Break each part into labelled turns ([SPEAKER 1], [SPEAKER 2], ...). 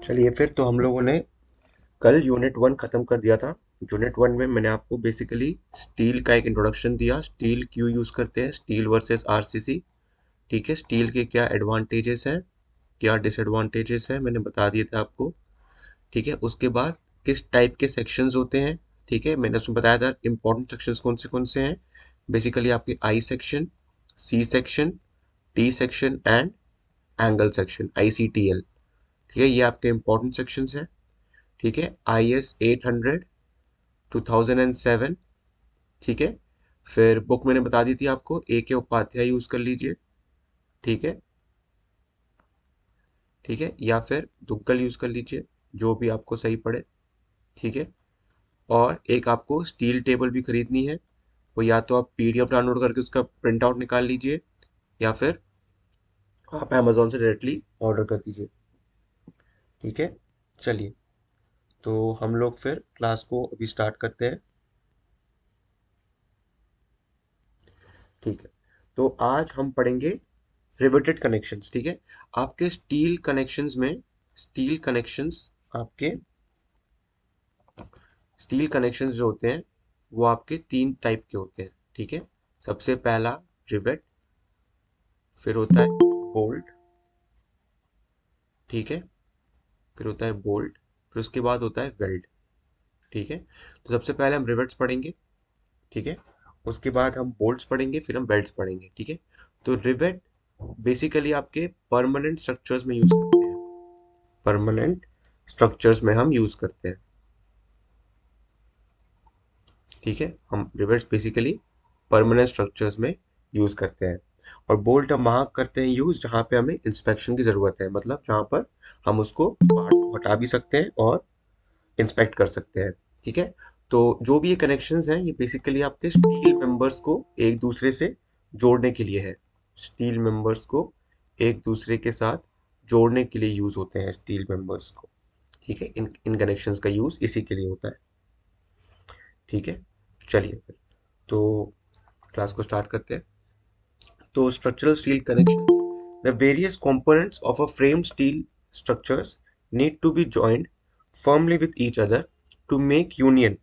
[SPEAKER 1] चलिए फिर, तो हम लोगों ने कल यूनिट 1 खत्म कर दिया था। यूनिट 1 में मैंने आपको बेसिकली स्टील का एक इंट्रोडक्शन दिया, स्टील क्यों यूज करते हैं, स्टील वर्सेस आरसीसी। ठीक है, स्टील के क्या एडवांटेजेस हैं, क्या डिसएडवांटेजेस हैं, मैंने बता दिए थे आपको। ठीक है, उसके बाद किस टाइप के सेक्शंस होते हैं। ठीक है, मैंने उसमें बताया था इंपॉर्टेंट सेक्शंस कौन से हैं। बेसिकली आपके I section, C section, T section and angle section, ICTL। ठीक है, ये आपके इंपॉर्टेंट सेक्शंस हैं। ठीक है, IS 800 2007। ठीक है, फिर बुक मैंने बता दी थी आपको, AK उपाध्याय यूज कर लीजिए। ठीक है, ठीक है, या फिर दुग्गल यूज कर लीजिए, जो भी आपको सही पड़े। ठीक है, और एक आपको स्टील टेबल भी खरीदनी है। वो या तो आप PDF डाउनलोड करके उसका प्रिंट आउट निकाल लीजिए, या फिर आप Amazon से डायरेक्टली ऑर्डर कर दीजिए। ठीक है, चलिए, तो हम लोग फिर क्लास को अभी स्टार्ट करते हैं। ठीक है, तो आज हम पढ़ेंगे रिवेटेड कनेक्शंस। ठीक है, आपके स्टील कनेक्शंस में, स्टील कनेक्शंस आपके स्टील कनेक्शंस जो होते हैं वो आपके 3 टाइप के होते हैं। ठीक है, सबसे पहला रिवेट, फिर होता है बोल्ट। ठीक है, फिर होता है बोल्ट, फिर उसके बाद होता है वेल्ड। ठीक है, तो सबसे पहले हम रिवेट्स पढ़ेंगे। ठीक है, उसके बाद हम बोल्ट्स पढ़ेंगे, फिर हम वेल्ड्स पढ़ेंगे। ठीक है, तो रिवेट बेसिकली आपके परमानेंट स्ट्रक्चर्स में यूज करते हैं, परमानेंट स्ट्रक्चर्स में हम यूज करते हैं। ठीक है, हम रिवेट्स बेसिकली परमानेंट स्ट्रक्चर्स में यूज करते हैं। और बोल्ट हम वहां करते हैं यूज जहां पे हमें इंस्पेक्शन की जरूरत है, मतलब जहां पर हम उसको पार्ट्स को हटा भी सकते हैं और इंस्पेक्ट कर सकते हैं। ठीक है, तो जो भी ये कनेक्शंस हैं ये बेसिकली आपके स्टील मेंबर्स को एक दूसरे से जोड़ने के लिए है। स्टील मेंबर्स को एक दूसरे के साथ जोड़ने के लिए यूज होते हैं स्टील मेंबर्स को। ठीक है, इन इन कनेक्शंस का यूज इसी के लिए होता है। ठीक है, चलिए फिर, तो क्लास को स्टार्ट करते हैं। तो structural steel connection, the various components of a framed steel structures need to be joined firmly with each other to make union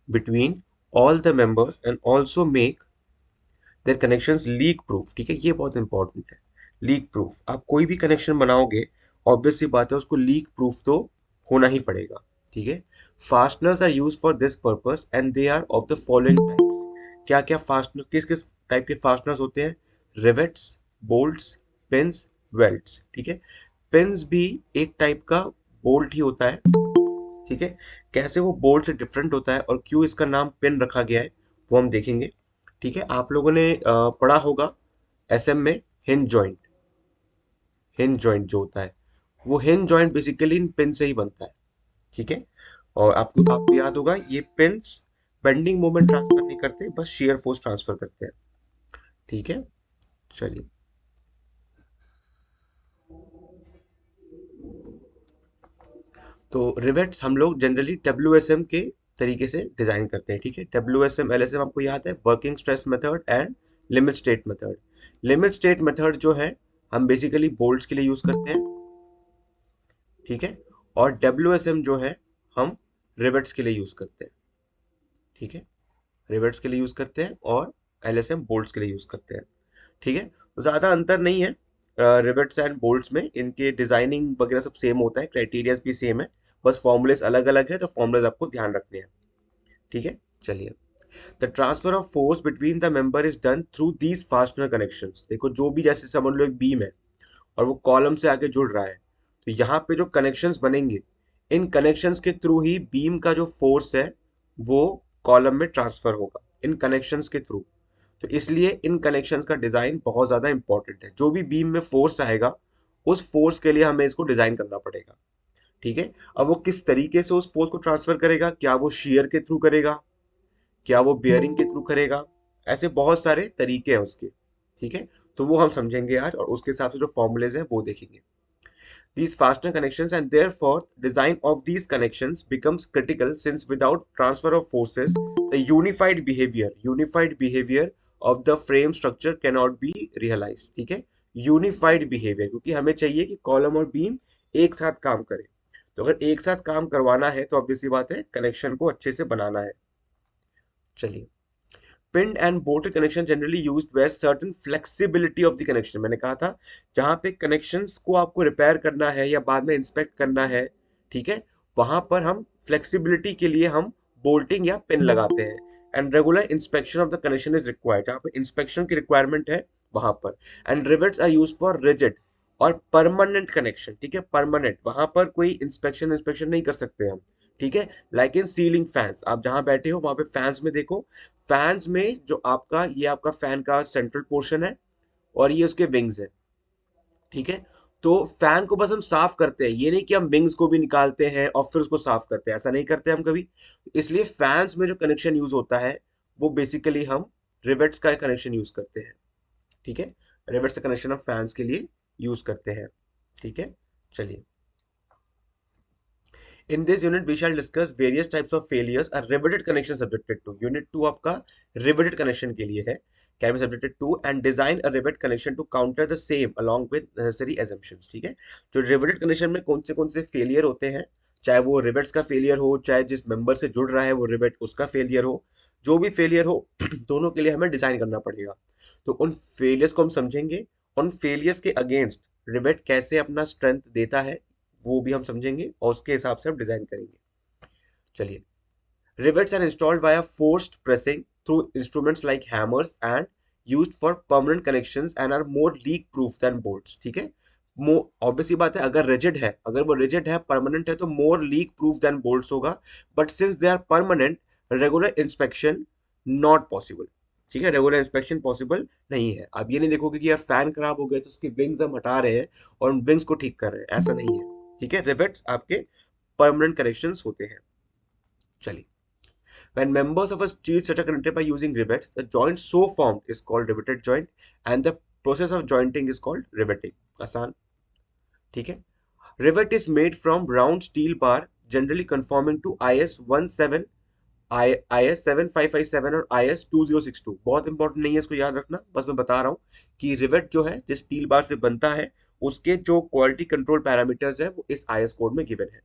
[SPEAKER 1] between all the members and also make their connections leak proof। ठीक है, ये बहुत important है। Leak proof, आप कोई भी connection बनाओगे, obvious सी बात है उसको लीक प्रूफ तो होना ही पड़ेगा। ठीक है, fasteners are use for this purpose and they are of the following types. क्या क्या फास्टनर, किस किस टाइप के फास्टनर्स होते हैं? Rivets, bolts, pins, welds. ठीक है, पिन्स भी एक टाइप का बोल्ट ही होता है। ठीक है, कैसे वो बोल्ट से डिफरेंट होता है और क्यों इसका नाम पिन रखा गया है वो हम देखेंगे। ठीक है, आप लोगों ने पढ़ा होगा SM में हिंज जॉइंट। हिंज जॉइंट जो होता है, वो हिंज जॉइंट बेसिकली इन पिन से ही बनता है। ठीक है, और आपको याद होगा ये पिन्स बेंडिंग मोमेंट ट्रांसफर नहीं करते, बस शेयर फोर्स ट्रांसफर करते हैं। ठीक है, चलिए, तो रिवेट्स हम लोग जनरली WSM के तरीके से डिजाइन करते हैं। ठीक है, WSM LSM आपको याद है, working stress method and limit state method. Limit state method जो है हम बेसिकली बोल्ट्स के लिए यूज करते हैं। ठीक है, और WSM जो है हम रिवेट्स के लिए यूज करते हैं। ठीक है, रिवेट्स के लिए यूज करते हैं और LSM बोल्ट्स के लिए यूज करते हैं। ठीक है, तो ज्यादा अंतर नहीं है रिवेट्स एंड बोल्ट्स में, इनके डिजाइनिंग वगैरह सब सेम होता है, क्राइटेरियाज भी सेम है, बस फॉर्मूलेस अलग अलग है, तो फॉर्मूलेस आपको ध्यान रखने हैं। ठीक है, चलिए, the transfer of force between the member is done through these fastener connections. देखो, जो भी, जैसे समझ लो एक बीम है और वो कॉलम से आगे जुड़ रहा है, तो यहाँ पे जो कनेक्शंस बनेंगे, इन कनेक्शंस के थ्रू ही बीम का जो फोर्स है वो कॉलम में ट्रांसफर होगा, इन कनेक्शंस के थ्रू। तो इसलिए इन कनेक्शंस का डिजाइन बहुत ज्यादा इंपॉर्टेंट है। जो भी बीम में फोर्स आएगा, उस फोर्स के लिए हमें इसको डिजाइन करना पड़ेगा। ठीक है, अब वो किस तरीके से उस फोर्स को ट्रांसफर करेगा, क्या वो शेयर के थ्रू करेगा, क्या वो बियरिंग के थ्रू करेगा, ऐसे बहुत सारे तरीके हैं उसके। ठीक है, तो वो हम समझेंगे आज, और उसके हिसाब से जो फॉर्मूलेज हैं वो देखेंगे। These fastener connections and therefore design of these connections becomes critical since without transfer of forces the unified behavior of the frame structure can not be realize, ठीक है। यूनिफाइड बिहेवियर, क्योंकि हमें चाहिए कि कॉलम और बीम एक साथ काम करें, तो अगर एक साथ काम करवाना है तो ऑब्वियस सी बात है कनेक्शन को अच्छे से बनाना है। चलिए, pin and bolt connection generally used where certain flexibility of the connection, मैंने कहा था जहां पे कनेक्शंस को आपको रिपेयर करना है या बाद में इंस्पेक्ट करना है, ठीक है, वहां पर हम फ्लेक्सिबिलिटी के लिए हम बोल्टिंग या पिन लगाते हैं। And regular inspection of the connection is required, जहां पे इंस्पेक्शन की रिक्वायरमेंट है वहां पर। And rivets are used for rigid और परमानेंट कनेक्शन, ठीक है, परमानेंट, वहां पर कोई इंस्पेक्शन इंस्पेक्शन नहीं कर सकते हम, ठीक है। लाइक इन सीलिंग फैंस, आप जहां बैठे हो वहां पे फैंस में देखो, फैंस में जो आपका ये आपका फैन का सेंट्रल पोर्शन है और ये उसके विंग्स है, ठीक है। तो फैन को बस हम साफ करते हैं, ये नहीं कि हम विंग्स को भी निकालते हैं और फिर उसको साफ करते हैं, ऐसा नहीं करते हम कभी। इसलिए फैंस में जो कनेक्शन यूज होता है वो बेसिकली हम रिवेट्स का कनेक्शन यूज करते हैं, ठीक है। रिवेट्स का कनेक्शन हम फैंस के लिए यूज करते हैं, ठीक है। चलिए, in this unit we shall discuss various types of failures a riveted connection subjected to। unit 2 आपका riveted connection के लिए है, can be subjected to and design a rivet connection to counter the same along with necessary assumptions, ठीक है। जो riveted connection में कौन से failure होते हैं, चाहे वो rivets का failure हो, चाहे जिस member से जुड़ रहा है वो rivet उसका failure हो, जो भी failure हो दोनों के लिए हमें डिजाइन करना पड़ेगा। तो उन failures को हम समझेंगे, उन failures के अगेंस्ट रिवेट कैसे अपना स्ट्रेंथ देता है वो भी हम समझेंगे और उसके हिसाब से हम डिजाइन करेंगे। चलिए, rivets are installed via forced pressing through instruments like hammers and used for permanent connections and are more leak proof than bolts, ठीक है। ऑब्वियसली बात है, अगर रिजिड है, अगर वो रिजिड है, परमानेंट है, तो more leak proof than bolts होगा। But since they are permanent, regular inspection not possible, ठीक है, रेगुलर इंस्पेक्शन पॉसिबल नहीं है। आप ये नहीं देखोगे कि यार फैन खराब हो गए तो उसकी विंग्स हम हटा रहे हैं और उन विंग्स को ठीक कर रहे हैं, ऐसा नहीं है, ठीक है। रिवेट्स आपके परमानेंट कनेक्शंस होते हैं। चलिए, when members of a steel structure connected by using rivets, the joint so formed is called riveted joint and the process of jointing is called riveting। आसान, ठीक है। Rivet is made from round steel bar generally conforming to IS 17 IS 7557 और IS 2062। बहुत important नहीं है इसको याद रखना, बस मैं बता रहा हूँ कि रिवेट जो है जिस स्टील बार से बनता है उसके जो क्वालिटी कंट्रोल पैरामीटर्स है वो इस IS कोड में गिवन है।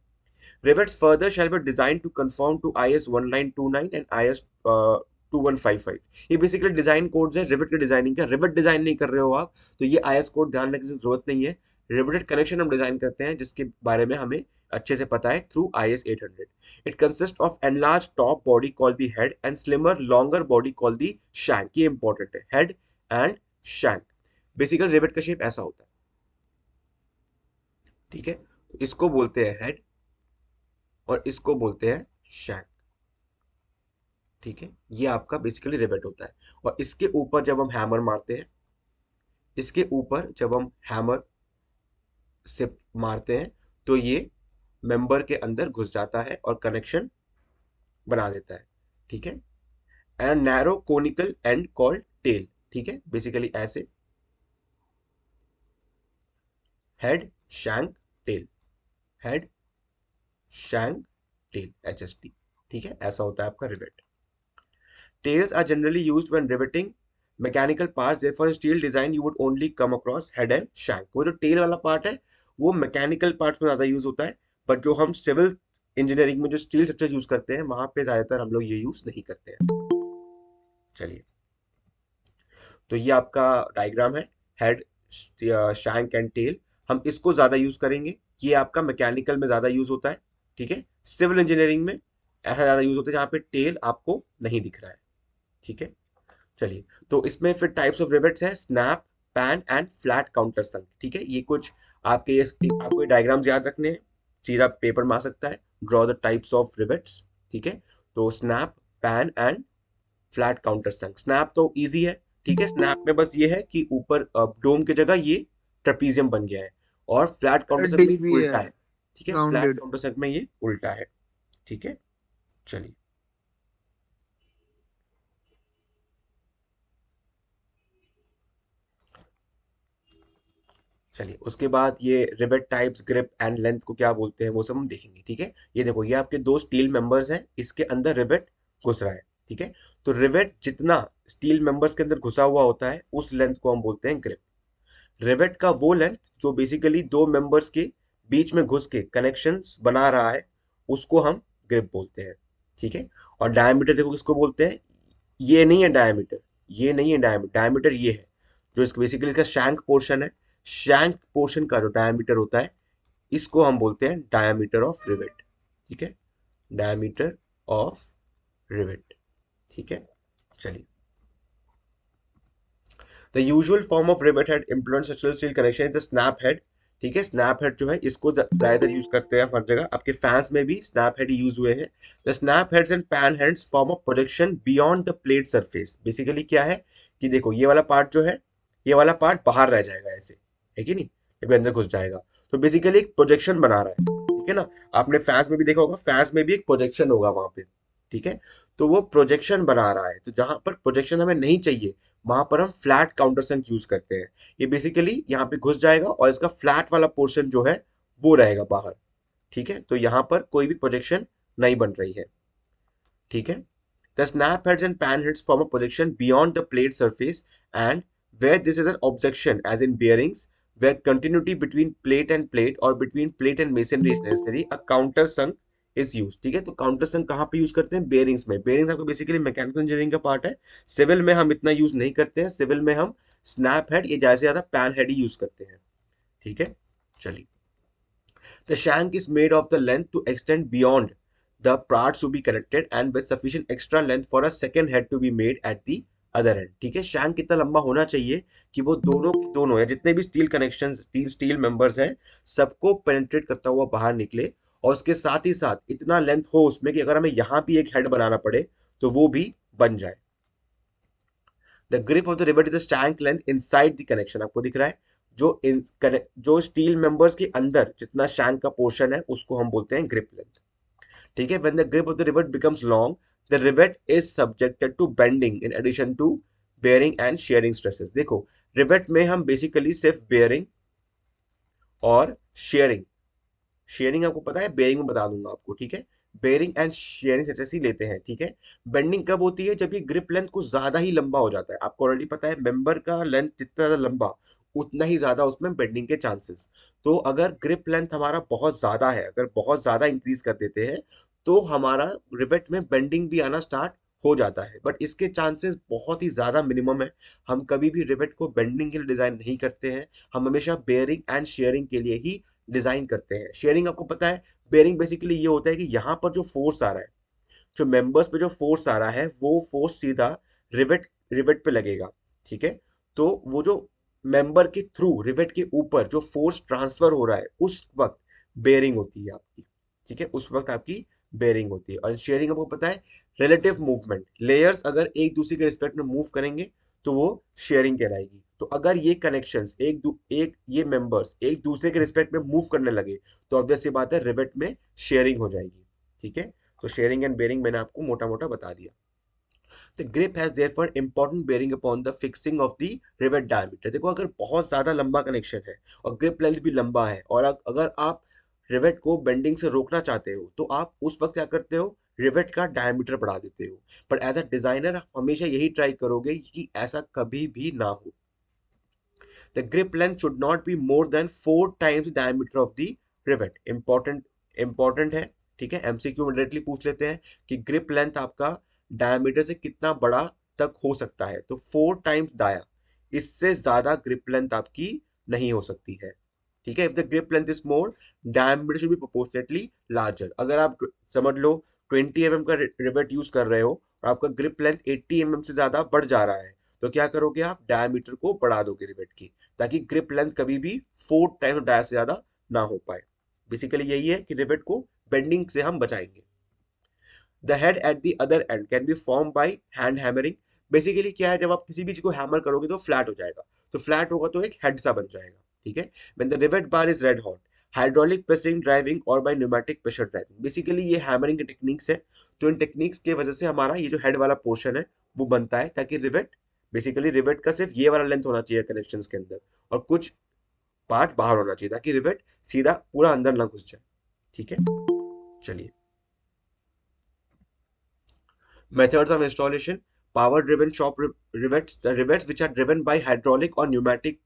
[SPEAKER 1] Rivets further shall be designed to conform to IS 1929 and IS 2155। ये बेसिकली डिजाइन कोड्स है रिवेट के डिजाइनिंग का। रिवेट डिजाइन नहीं कर रहे हो आप तो ये IS कोड ध्यान रखने की जरूरत नहीं है। रिवेटेड कनेक्शन हम डिजाइन करते हैं जिसके बारे में हमें अच्छे से पता है through IS 800। It consist of enlarge top body called the head and slimmer longer body called the shank. ये इंपॉर्टेंट है, head and shank. Basically rivet का शेप ऐसा होता है, ठीक है। तो इसको बोलते हैं हेड और इसको बोलते हैं शैंक, ठीक है। ये आपका बेसिकली रिवेट होता है और इसके ऊपर जब हम हैमर मारते हैं, इसके ऊपर जब हम हैमर से मारते हैं तो ये मेंबर के अंदर घुस जाता है और कनेक्शन बना देता है, ठीक है। And narrow conical end called tail, ठीक है, बेसिकली ऐसे head shank tail, head shank tail, HST, ठीक है, ऐसा होता है आपका rivet. Tails are generally used when riveting mechanical parts, therefore in steel design you would only come across head and shank। वो जो टेल वाला पार्ट है वो मैकेनिकल पार्ट्स में ज्यादा यूज होता है, बट जो हम सिविल इंजीनियरिंग में जो स्टील स्ट्रक्चर यूज करते हैं वहां पे ज्यादातर हम लोग ये यूज नहीं करते हैं। चलिए, तो ये आपका डायग्राम है, हेड शैंक एंड टेल। हम इसको ज्यादा यूज करेंगे, ये आपका मैकेनिकल में ज्यादा यूज होता है, ठीक है। सिविल इंजीनियरिंग में ऐसा ज्यादा यूज होता है जहाँ पे टेल आपको नहीं दिख रहा है, ठीक है। चलिए, तो इसमें फिर टाइप्स ऑफ रिवेट्स है, snap, pan and flat countersunk, ठीक है। ये कुछ आपके ये आपको डायग्राम्स याद रखने हैं, सीधा पेपर में आ सकता है, draw the types of rivets, ठीक है। तो snap, pan and flat counter sunk. Snap तो इजी है, ठीक है, स्नैप में बस ये है कि ऊपर डोम की जगह ये ट्रेपीजियम बन गया है, और फ्लैट काउंटर संक में
[SPEAKER 2] डिश भी है,
[SPEAKER 1] उल्टा है, ठीक है, फ्लैट
[SPEAKER 2] राउंडेड।
[SPEAKER 1] काउंटर संक में ये उल्टा है, ठीक है। चलिए, चलिए उसके बाद ये rivet types, grip and length को क्या बोलते हैं वो सब हम देखेंगे, ठीक है। ये देखो, ये आपके दो स्टील मेंबर्स हैं, इसके अंदर रिवेट घुस रहा है, ठीक है। तो रिवेट जितना स्टील मेंबर्स के अंदर घुसा हुआ होता है उस लेंथ को हम बोलते हैं ग्रिप। रिवेट का वो लेंथ जो बेसिकली दो मेंबर्स के बीच में घुस के कनेक्शंस बना रहा है उसको हम ग्रिप बोलते हैं। ठीक है। और डायमीटर देखो किसको बोलते हैं, ये नहीं है डायमीटर, ये नहीं है डायमीटर, डायमीटर ये है जो इसका बेसिकली इसका शैंक पोर्शन है। शैंक पोर्शन का जो डायमीटर होता है इसको हम बोलते हैं डायमीटर ऑफ रिवेट। ठीक है, डायमीटर ऑफ रिवेट। ठीक है, चलिए। The usual form of rivet head employed structural steel connection is the snap head. ठीक है, स्नैप हेड जो है इसको ज्यादातर यूज करते हैं हर जगह, आपके फैंस में भी स्नैप हेड यूज हुए हैं। The snap heads and pan heads form of projection beyond the plate surface. Basically क्या है कि देखो ये वाला पार्ट जो है, ये वाला पार्ट बाहर रह जाएगा ऐसे, है कि नहीं, जब अंदर घुस जाएगा तो बेसिकली एक प्रोजेक्शन बना रहा है। ठीक है ना, आपने फैंस में भी देखा होगा, फैंस में भी एक प्रोजेक्शन होगा वहां पे। ठीक है, तो वो प्रोजेक्शन बना रहा है, तो जहां पर प्रोजेक्शन हमें नहीं चाहिए वहां पर हम फ्लैट काउंटर संक यूज करते हैं। ये बेसिकली यहाँ पे घुस जाएगा और इसका फ्लैट वाला पोर्शन जो है वो रहेगा बाहर। ठीक है, तो यहाँ पर कोई भी प्रोजेक्शन नहीं बन रही है। ठीक है, the snap heads and pan heads form a projection beyond the plate surface, and where this is an objection as in bearings, where continuity between plate and plate or between plate and masonry is necessary, a counter sunk is used। ठीक है, तो counter संक कहाँ पे use करते हैं, bearings में। Bearings आपको basically mechanical engineering का पार्ट है, सिविल में हम इतना यूज नहीं करते हैं, सिविल में हम स्नैप हेड ये ज्यादा से ज्यादा पैन हेड ही यूज करते हैं। ठीक है, चलिए। The shank is made of the length to extend beyond the parts to be connected and with sufficient extra length for a second head to be made at the other end। ठीक है, shank कितना लंबा होना चाहिए कि वो दोनों के दोनों या जितने भी steel connection steel steel members हैं सबको पेनिट्रेट करता हुआ बाहर निकले, और उसके साथ ही साथ इतना लेंथ हो उसमें कि अगर हमें यहाँ भी एक हेड बनाना पड़े तो वो भी बन जाए। The grip of the rivet is the stack length inside the connection, आपको दिख रहा है जो जो स्टील मेंबर्स के अंदर जितना शैंक का पोर्शन है उसको हम बोलते हैं ग्रिप लेंथ। ठीक है, when the grip of the rivet becomes long the rivet is subjected to bending in addition to bearing and shearing stresses. देखो, रिवेट में हम बेसिकली सिर्फ बेयरिंग और शेयरिंग, शेयरिंग आपको पता है, बेयरिंग में बता दूंगा आपको। ठीक है, बेयरिंग एंड शेयरिंग स्ट्रेसेस ही लेते हैं। ठीक है, बेंडिंग कब होती है, जब ये ग्रिप लेंथ कुछ ज्यादा ही लंबा हो जाता है। आपको ऑलरेडी पता है मेंबर का लेंथ जितना ज्यादा लंबा उतना ही ज्यादा उसमें बेंडिंग के चांसेस। तो अगर ग्रिप लेंथ हमारा बहुत ज्यादा है, अगर बहुत ज्यादा इंक्रीज कर देते हैं तो हमारा रिवेट में बेंडिंग भी आना स्टार्ट हो जाता है, बट इसके चांसेस बहुत ही ज्यादा मिनिमम है। हम कभी भी रिवेट को बेंडिंग के लिए डिजाइन नहीं करते हैं, हम हमेशा बेयरिंग एंड शेयरिंग के लिए ही डिजाइन करते हैं। शेयरिंग आपको पता है, बेयरिंग बेसिकली ये होता है कि यहाँ पर जो फोर्स आ रहा है, जो मेंबर्स पे जो फोर्स आ रहा है वो फोर्स सीधा रिवेट रिवेट पे लगेगा। ठीक है, तो वो जो मेंबर के थ्रू रिवेट के ऊपर जो फोर्स ट्रांसफर हो रहा है उस वक्त बेयरिंग होती है आपकी। ठीक है, उस वक्त आपकी बेयरिंग होती है। और शेयरिंग आपको पता है, रिलेटिव मूवमेंट, लेयर्स अगर एक दूसरे के रिस्पेक्ट में मूव करेंगे तो वो शेयरिंग कहलाएगी। तो अगर ये कनेक्शंस एक ये मेंबर्स एक दूसरे के रिस्पेक्ट में मूव करने लगे तो ऑब्वियस सी बात है रिवेट में शेयरिंग हो जाएगी। ठीक है, तो शेयरिंग एंड बेयरिंग मैंने आपको मोटा मोटा बता दिया। The grip has therefore important bearing upon the fixing of the rivet diameter. देखो, अगर बहुत ज्यादा लंबा कनेक्शन है और ग्रिप लेंथ भी लंबा है और अगर आप रिवेट को बेंडिंग से रोकना चाहते हो तो आप उस वक्त क्या करते हो, रिवेट का डायमीटर बढ़ा देते हो। पर एज अ डिजाइनर हमेशा यही ट्राई करोगे कि ऐसा कभी भी ना हो। The grip length should not be more than 4 times the diameter of the rivet। Important है। ठीक है, एमसीक्यू में डायरेक्टली पूछ लेते हैं कि ग्रिप लेंथ आपका डायमीटर से कितना बड़ा तक हो सकता है, तो 4 टाइम्स दाया, इससे ज्यादा ग्रिप लेंथ आपकी नहीं हो सकती है। ठीक है, if the grip length is more diameter should be proportionately larger. अगर आप समझ लो 20 mm का रिवेट यूज कर रहे हो और आपका ग्रिप लेंथ 80 mm से ज्यादा बढ़ जा रहा है तो क्या करोगे, आप डायमीटर को बढ़ा दोगे रिवेट की, ताकि ग्रिप लेंथ कभी भी 4 टाइम्स डाया से ज्यादा ना हो पाए। बेसिकली यही है कि रिवेट को बेंडिंग से हम बचाएंगे। The head at the other and can be form by hand hammering. Basically क्या है, जब आप किसी भी चीज को हैमर करोगे तो फ्लैट हो जाएगा, तो फ्लैट होगा तो एक हेड सा बन जाएगा। ठीक है, when the rivet bar is red hot, hydraulic pressing driving और by pneumatic pressure driving. Basically ये हैमरिंग के टेक्निक्स है, तो इन टेक्निक्स की वजह से हमारा ये जो हेड वाला पोर्शन है वो बनता है, ताकि रिवेट बेसिकली रिवेट का सिर्फ ये वाला लेंथ होना चाहिए कनेक्शंस के अंदर और कुछ पार्ट बाहर होना चाहिए ताकि रिवेट सीधा पूरा अंदर ना घुस जाए। ठीक है, चलिए। Methods of installation: power driven shop rivets, the rivets which are driven by hydraulic or pneumatic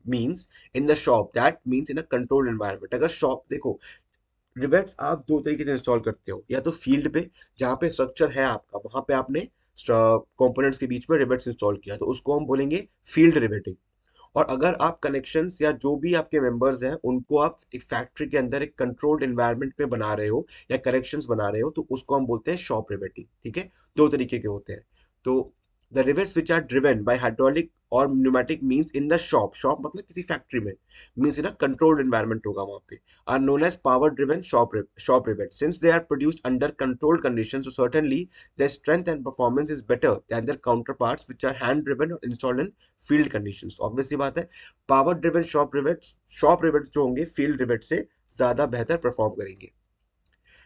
[SPEAKER 1] means in the shop, that means in a controlled environment. अगर शॉप देखो, रिवेट्स आप दो तरीके से इंस्टॉल करते हो, या तो फील्ड पे जहाँ पे स्ट्रक्चर है आपका, वहां पे आपने कंपोनेंट्स के बीच में रिवेट्स इंस्टॉल किया, तो उसको हम बोलेंगे फील्ड रिवेटिंग। और अगर आप कनेक्शंस या जो भी आपके मेंबर्स हैं उनको आप एक फैक्ट्री के अंदर एक कंट्रोल्ड एनवायरनमेंट में बना रहे हो या कनेक्शंस बना रहे हो, तो उसको हम बोलते हैं शॉप रिवेटिंग। ठीक है, दो तरीके के होते हैं। तो the rivets which are driven by hydraulic और pneumatic means in the shop, shop मतलब किसी फैक्ट्री में, means in a controlled environment होगा वहां पे, are known as power driven shop rivet, since they are produced under controlled conditions, so certainly their strength and performance is better than their counterparts which are hand driven or installed in field conditions. Obvious सी बात है, power driven shop rivets जो होंगे field rivet से ज्यादा बेहतर perform करेंगे।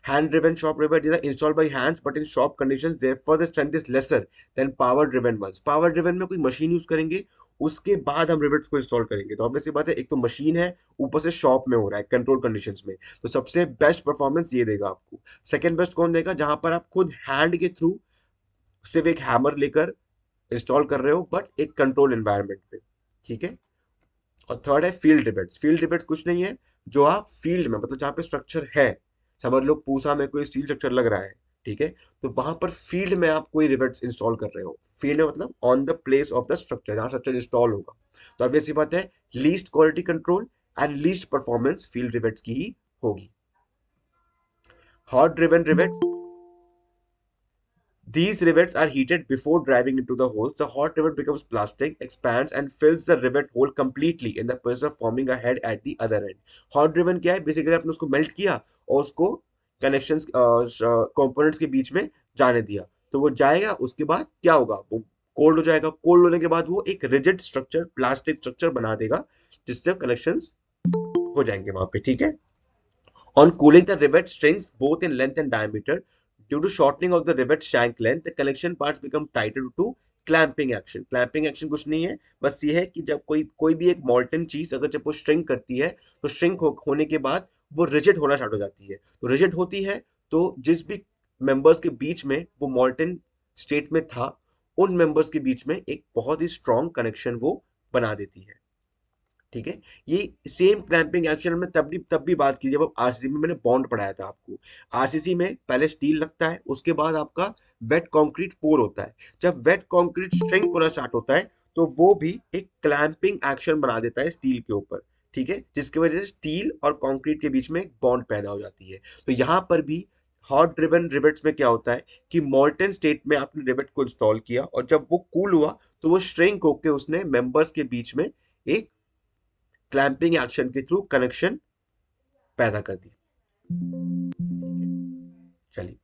[SPEAKER 1] Hand driven shop rivet is installed by hands but in shop conditions, therefore the strength is lesser than power driven ones. Power driven में कोई मशीन यूज करेंगे, उसके बाद हम रिवेट्स को इंस्टॉल करेंगे, तो ऑब्वियस सी बात है, एक तो मशीन है, ऊपर से शॉप में हो रहा है कंट्रोल कंडीशंस में, तो सबसे बेस्ट परफॉर्मेंस ये देगा आपको। सेकंड बेस्ट कौन देगा, जहां पर आप खुद हैंड के थ्रू सिर्फ एक हैमर लेकर इंस्टॉल कर रहे हो बट एक कंट्रोल एनवायरनमेंट पे। ठीक है, और थर्ड है फील्ड रिवेट्स। फील्ड रिवेट्स कुछ नहीं है, जो आप फील्ड में मतलब जहाँ पे स्ट्रक्चर है, समझ लो पूसा में कोई स्टील स्ट्रक्चर लग रहा है, ठीक है, तो वहां पर फील्ड में आप कोई रिवेट्स इंस्टॉल कर रहे हो, फील्ड में मतलब on the place of the structure, जहाँ स्ट्रक्चर इंस्टॉल होगा। तो अब ऐसी बात है, least quality control and least performance field rivets की ही होगी। Hot driven rivets, these rivets are heated before driving into the holes. The hot rivet becomes plastic, expands and fills the rivet hole completely in the process of forming a head at the other end. Hot driven क्या है, basically आपने उसको melt किया और उसको connections components के बीच में जाने दिया, तो वो जाएगा, उसके बाद क्या होगा, वो कोल्ड हो जाएगा, कोल्ड होने के बाद वो एक रिजिड स्ट्रक्चर, प्लास्टिक स्ट्रक्चर बना देगा, जिससे कनेक्शंस हो जाएंगे वहां पे। ठीक है, on cooling, the rivet shrinks both in length and diameter. Due to shortening of the rivet shank length, the connection parts become tighter due to clamping action. Clamping action कुछ नहीं है, बस ये है कि जब कोई कोई भी एक मॉल्टन चीज अगर जब वो श्रिंक करती है, तो होने के बाद वो रिजिड होना स्टार्ट हो जाती है। तो रिजिड होती है, तो जिस भी मेंबर्स के बीच में वो मॉल्टन स्टेट में था, उन मेंबर्स के बीच में एक बहुत ही स्ट्रॉन्ग कनेक्शन वो बना देती है। ठीक है, ये सेम क्लैंपिंग एक्शन में तब भी बात की जब आप आरसीसी में मैंने बॉन्ड पढ़ाया था आपको। आरसीसी में पहले स्टील लगता है, उसके बाद आपका वेट कंक्रीट पोर होता है। जब वेट कंक्रीट श्रिंक होना स्टार्ट होता है, तो वो भी एक क्लैंपिंग एक्शन बना देता है स्टील के ऊपर। ठीक है, जिसकी वजह से स्टील और कंक्रीट के बीच में एक बॉन्ड पैदा हो जाती है। तो यहाँ पर भी हॉट ड्रिवन रिवेट्स में क्या होता है कि मोल्टन स्टेट में आपने रिवेट को इंस्टॉल किया और जब वो कूल हुआ, तो वो श्रिंक होकर उसने मेंबर्स के बीच में एक क्लैंपिंग एक्शन के थ्रू कनेक्शन पैदा कर दी। चलिए,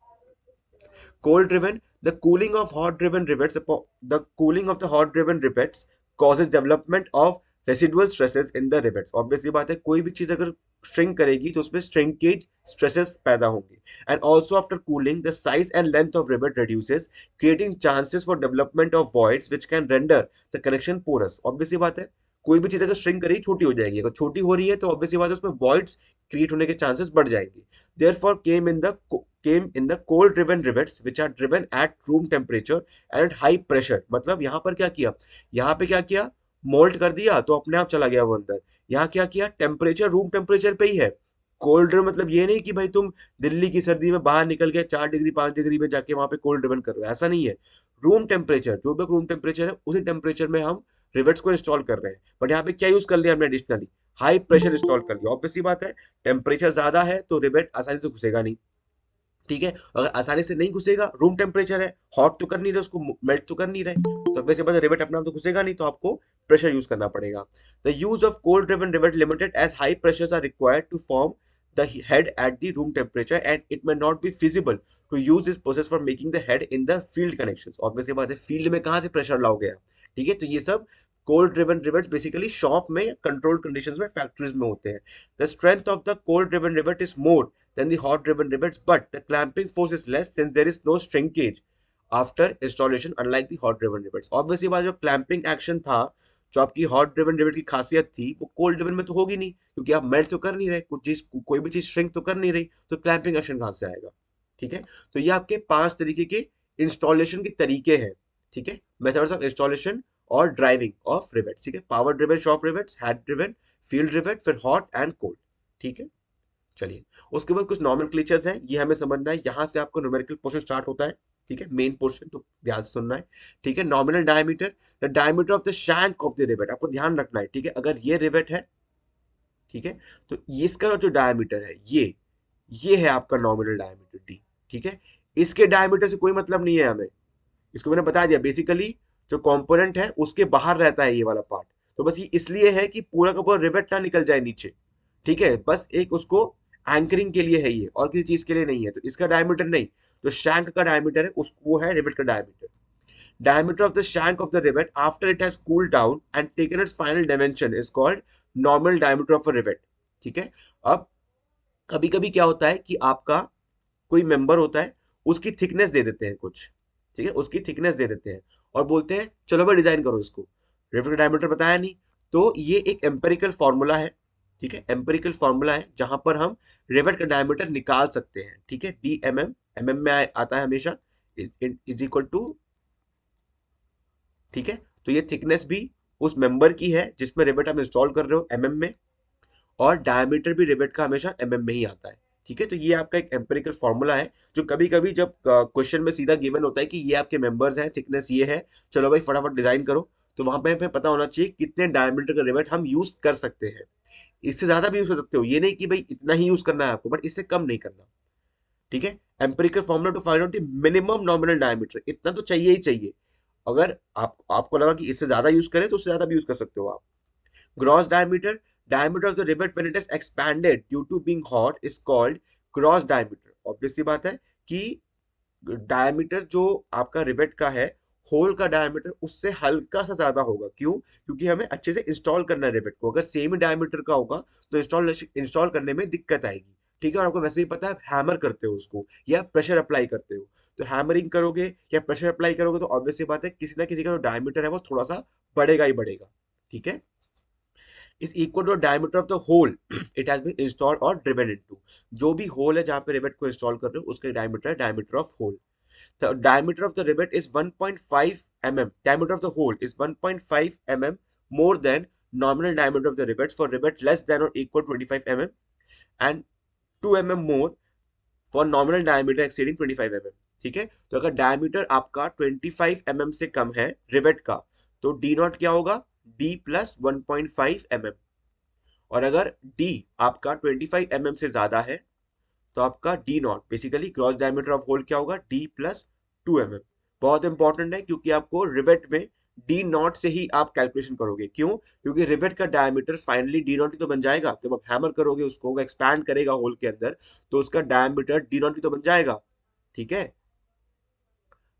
[SPEAKER 1] cold driven, the cooling of hot driven rivets, the cooling of the hot driven rivets causes development of residual stresses in the rivets। Obviously बात है, कोई भी चीज अगर श्रिंक करेगी तो उसमें श्रिंकेज स्ट्रेसेस पैदा होंगे। And also after cooling the size and length of rivet reduces, creating chances for development of voids which can render the connection porous। Obviously बात है, कोई भी चीज अगर श्रिंक करेगी छोटी हो जाएगी, अगर छोटी हो रही है तो ऑब्वियसली बात है उसमें voids क्रिएट होने के चांसेस बढ़ जाएंगे। therefore came in the cold driven rivets which are driven at room temperature and at high pressure। मतलब यहाँ पर क्या किया, यहाँ पे क्या किया, मोल्ट कर दिया तो अपने आप चला गया वो अंदर। यहाँ क्या किया, टेम्परेचर रूम टेम्परेचर पे ही है। कोल्ड मतलब ये नहीं कि भाई तुम दिल्ली की सर्दी में बाहर निकल के 4 डिग्री 5 डिग्री में जाके वहां पे कोल्ड ड्रिवन कर रहे हो, ऐसा नहीं है। रूम टेम्परेचर, जो भी रूम टेम्परेचर है उसी टेम्परेचर में हम रिवेट्स को इंस्टॉल कर रहे हैं। बट यहाँ पे क्या यूज कर लिया हमने एडिशनली, हाई प्रेशर इंस्टॉल कर लिया। ऑब्वियसली बात है, टेम्परेचर ज्यादा है तो रिवेट आसानी से घुसेगा नहीं। ठीक है, अगर आसानी से नहीं घुसेगा, रूम टेम्परेचर है, हॉट तो कर नहीं रहे उसको, मेल्ट तो कर नहीं रहे, तो वैसे बात रिवेट अपना आप तो घुसेगा नहीं, तो आपको प्रेशर यूज करना पड़ेगा। The use of cold driven rivet limited as high pressures are required to form the head at the room temperature and it may not be feasible to use this process for making the head in the field connections। obviously बात है, field में कहाँ से pressure लाओगे आप। ठीक है, तो ये सब cold driven rivets basically shop में कंट्रोल्ड कंडीशंस में फैक्ट्रीज में होते हैं। The strength of the cold driven rivet is more than the hot driven rivets, but the clamping force is less since there is no shrinkage after installation unlike the hot driven rivets। obviously बात, जो clamping action था, जो आपकी hot driven rivet की खासियत थी, वो cold driven में तो होगी नहीं, क्योंकि आप मेल्ट तो कर नहीं रहे, कुछ चीज कोई भी चीज श्रिंक तो कर नहीं रही, तो क्लैंपिंग एक्शन कहां से आएगा। ठीक है, तो ये आपके 5 तरीके के इंस्टॉलेशन के तरीके हैं, ठीक है, मेथड्स ऑफ इंस्टॉलेशन और ड्राइविंग ऑफ रिवेट्स, ठीक है, power driven shop rivets, head driven, field rivet, फिर हॉट एंड कोल्ड, ठीक है। चलिए, उसके बाद कुछ नॉमेनक्लेचर्स हैं, ये हमें समझना है, यहाँ से आपको न्यूमेरिकल पोर्शन स्टार्ट होता है, ठीक है, मेन पोर्शन, तो ध्यान से सुनना है, ठीक है। Nominal diameter, the diameter of the shank of the rivet, आपको ध्यान रखना है, ठीक है, अगर ये रिवेट है, ठीक है, तो इसका जो डायमीटर है ये है आपका नॉमिनल डायमीटर डी, ठीक है। इसके डायमीटर से कोई मतलब नहीं है हमें, इसको मैंने बता दिया, बेसिकली जो कंपोनेंट है उसके बाहर रहता है ये वाला पार्ट, तो बस ये इसलिए है कि पूरा का पूरा रिवेट ना निकल जाए नीचे, ठीक है, बस एक उसको एंकरिंग के लिए है ये, और किसी चीज के लिए नहीं है। तो इसका डायमीटर नहीं, जो शैंक का डायमीटर है उस वो है रिवेट का diameter. Diameter of the shank of the rivet after it has cooled down and taken its final dimension is called normal diameter of a rivet, ठीक है। अब कभी कभी क्या होता है कि आपका कोई मेंबर होता है, उसकी थिकनेस दे देते हैं कुछ, ठीक है, उसकी थिकनेस दे देते हैं और बोलते हैं चलो भाई डिजाइन करो इसको, रिवेट का डायमीटर बताया नहीं, तो ये एक एम्पेरिकल फॉर्मूला है, ठीक है, एम्पेरिकल फॉर्मूला है जहां पर हम रिवेट का डायमीटर निकाल सकते हैं, ठीक है। D M M, M M में आता है हमेशा, इज इक्वल टू, ठीक है, तो ये थिकनेस भी उस मेंबर की है जिसमें रिवेट आप इंस्टॉल कर रहे हो एमएम में, और डायमीटर भी रिवेट का हमेशा एमएम में ही आता है, ठीक है। तो ये आपका एक एम्पेरिकल फॉर्मूला है जो कभी कभी जब क्वेश्चन में सीधा गिवन होता है कि ये आपके मेंबर्स हैं, थिकनेस ये है, चलो भाई फटाफट डिजाइन करो, तो वहां पे हमें पता होना चाहिए कितने डायमीटर का रिवेट हम यूज कर सकते हैं। इससे ज्यादा भी यूज कर सकते हो, ये नहीं कि भाई इतना ही यूज करना है आपको, बट इससे कम नहीं करना, ठीक है। Empirical formula to find out the minimum nominal diameter, इतना तो चाहिए ही चाहिए। अगर आपको लगा कि इससे ज्यादा यूज करें तो उससे ज्यादा भी यूज कर सकते हो आप। Gross diameter, diameter of the rivet when it is expanded due to being hot is called gross diameter. Obvious सी बात है कि डायमीटर जो आपका रिवेट का है, होल का डायमीटर उससे हल्का सा ज्यादा होगा, क्यों? क्योंकि हमें अच्छे से इंस्टॉल करना है रिवेट को, अगर सेम ही डायमीटर का होगा तो इंस्टॉल करने में दिक्कत आएगी, ठीक है। और आपको वैसे ही पता है, हैमर करते हो उसको या प्रेशर अप्लाई करते हो, तो हैमरिंग करोगे या प्रेशर अप्लाई करोगे तो ऑब्वियस सी बात है किसी ना किसी का जो डायमीटर है वो थोड़ा सा बढ़ेगा ही बढ़ेगा, ठीक है। Is equal to diameter of the hole it has been installed और ड्रिवन इनटू, जो भी होल है जहां पे रिवेट को इंस्टॉल कर रहे हो उसका डायमीटर है diameter of hole. The diameter of the rivet is 1.5 mm. Diameter of the hole is 1.5 mm more than nominal diameter of the rivets for rivet less than or equal 25 mm and 2 mm more for nominal diameter exceeding 25 mm. ठीक है, तो अगर diameter आपका 25 mm से कम है rivet का, तो D not क्या होगा? D plus 1.5 mm। और अगर डी आपका 25 mm से ज्यादा है तो आपका D nought, basically gross diameter of hole क्या होगा? D plus 2 mm। बहुत इंपॉर्टेंट है क्योंकि आपको रिवेट में डी नॉट से ही आप कैलकुलेशन करोगे, क्यों? क्योंकि रिवेट का डायमीटर फाइनली डी नॉट ही तो बन जाएगा, जब आप हैमर करोगे उसको, वो एक्सपैंड करेगा होल के अंदर, तो उसका डायमीटर डी नॉट ही तो बन जाएगा, ठीक है।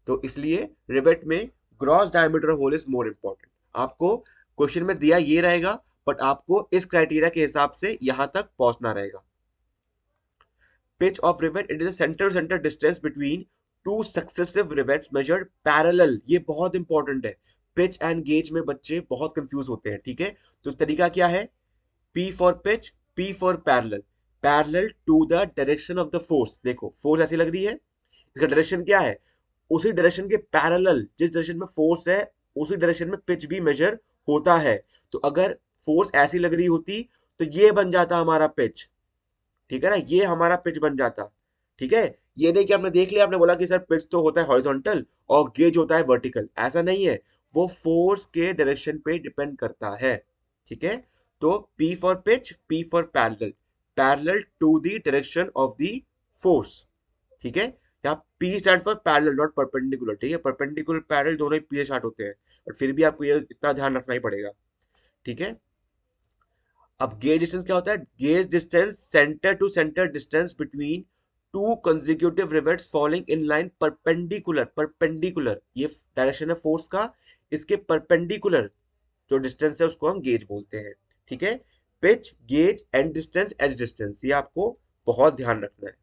[SPEAKER 1] तो इसलिए रिवेट में gross diameter of hole is more important. आपको क्वेश्चन में दिया ये रहेगा, बट आपको इस क्राइटेरिया के हिसाब से यहां तक पहुंचना रहेगा। Pitch of rivet, it is a center to center distance between two successive rivets measured parallel। ये बहुत इंपॉर्टेंट है, पिच एंड गेज में बच्चे बहुत कंफ्यूज होते हैं, ठीक है। तो तरीका क्या है? P for pitch, P for parallel, parallel to the direction of the force. देखो फोर्स ऐसी लग रही है, इसका डायरेक्शन क्या है? उसी डायरेक्शन के पैरेलल, जिस डायरेक्शन में फोर्स है उसी डायरेक्शन में पिच भी मेजर होता है। तो अगर फोर्स ऐसी लग रही होती तो ये बन जाता हमारा पिच, ठीक है ना, ये हमारा पिच बन जाता, ठीक है। ये नहीं कि आपने देख लिया, आपने बोला कि सर पिच तो होता है हॉरिजॉन्टल और गेज होता है वर्टिकल, ऐसा नहीं है, वो फोर्स के डायरेक्शन पे डिपेंड करता है, ठीक है। तो P for pitch, P for parallel, parallel to the direction of the force, ठीक है। यहाँ P stand for parallel not perpendicular, ठीक है, परपेंडिकुलर पैरेलल दोनों ही P से स्टार्ट होते हैं, बट फिर भी आपको ये इतना ध्यान रखना ही पड़ेगा, ठीक है। अब गेज डिस्टेंस क्या होता है? Gauge distance, centre to centre distance between two consecutive rivets following in line perpendicular, perpendicular ये डायरेक्शन है फोर्स का, इसके परपेंडिकुलर जो डिस्टेंस है उसको हम गेज बोलते हैं, ठीक है। Pitch, gauge, end distance, edge distance, ये आपको बहुत ध्यान रखना है।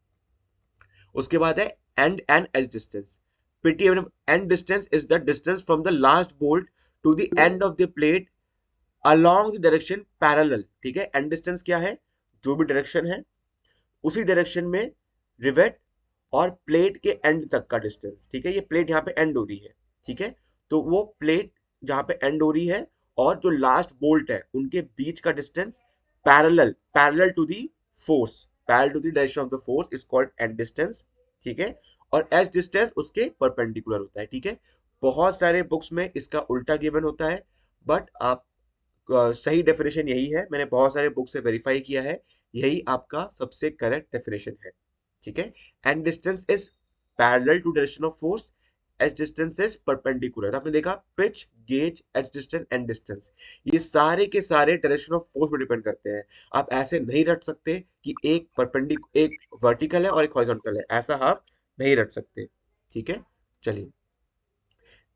[SPEAKER 1] उसके बाद है and end edge distance. PT end distance is the distance from the last bolt to the end of the plate along the direction parallel, ठीक है। एंड डिस्टेंस क्या है? जो भी डायरेक्शन है उसी डायरेक्शन में रिवेट और प्लेट के एंड तक का डिस्टेंस, ठीक है, ये प्लेट यहाँ पे एंड हो रही है, ठीक है, तो वो प्लेट जहाँ पे एंड हो रही है और जो लास्ट बोल्ट है उनके बीच का distance parallel to the force, parallel to the direction of the force is called end distance, ठीक है, और एज डिस्टेंस उसके परपेंडिकुलर होता है, ठीक है। बहुत सारे बुक्स में इसका उल्टा गिवन होता है, बट आप सही डेफिनेशन यही है, मैंने बहुत सारे बुक से वेरीफाई किया है, यही आपका सबसे करेक्ट डेफिनेशन है, ठीक है। End distance is parallel to direction of force, edge distance is perpendicular. आपने देखा pitch, gauge, edge distance, end distance, ये सारे के सारे डायरेक्शन ऑफ फोर्स पर डिपेंड करते हैं। आप ऐसे नहीं रट सकते कि एक वर्टिकल है और एक हॉरिजॉन्टल है, ऐसा आप नहीं रट सकते, ठीक है। चलिए,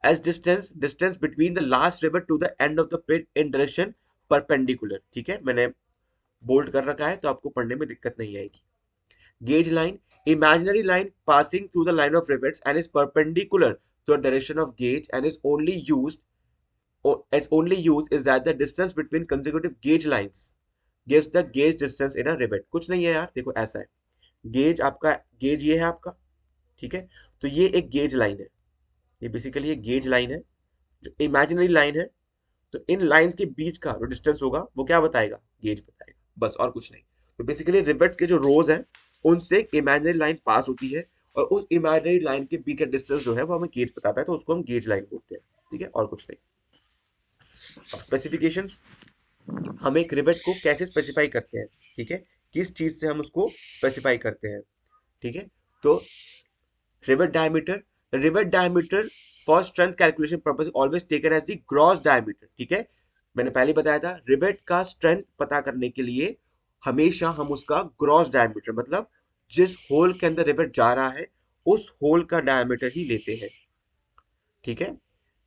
[SPEAKER 1] as distance between the last rivet to the end of the pit in direction perpendicular, ठीक है, मैंने बोल्ड कर रखा है तो आपको पढ़ने में दिक्कत नहीं आएगी। Gauge line, imaginary line passing through the line of rivets and is perpendicular to the direction of gauge and is only used its only use is that the distance between consecutive gauge lines gives the gauge distance in a rivet। कुछ नहीं है यार, देखो ऐसा है, gauge आपका, gauge ये है आपका, ठीक है, तो ये एक गेज लाइन है, ये बेसिकली एक गेज लाइन है जो इमेजिनरी लाइन है, तो इन लाइंस के बीच का जो डिस्टेंस होगा वो क्या बताएगा, गेज बताएगा, बस और कुछ नहीं। तो बेसिकली रिवेट्स के जो रोज हैं उनसे एक इमेजिनरी लाइन पास होती है और उस इमेजिनरी लाइन के बीच का डिस्टेंस जो है वो हमें गेज बताता है, तो उसको हम गेज लाइन बोलते हैं, ठीक है, और कुछ नहीं। अब स्पेसिफिकेशंस, हम एक रिवेट को कैसे स्पेसिफाई करते हैं, ठीक है, किस चीज से हम उसको स्पेसिफाई करते हैं, ठीक है, तो rivet diameter, rivet diameter for strength calculation purpose always taken as the gross diameter, ठीक है, मैंने पहले बताया था रिवेट का स्ट्रेंथ पता करने के लिए हमेशा हम उसका ग्रॉस डायमीटर, मतलब जिस होल के अंदर रिवेट जा रहा है उस होल का डायमीटर ही लेते हैं, ठीक है,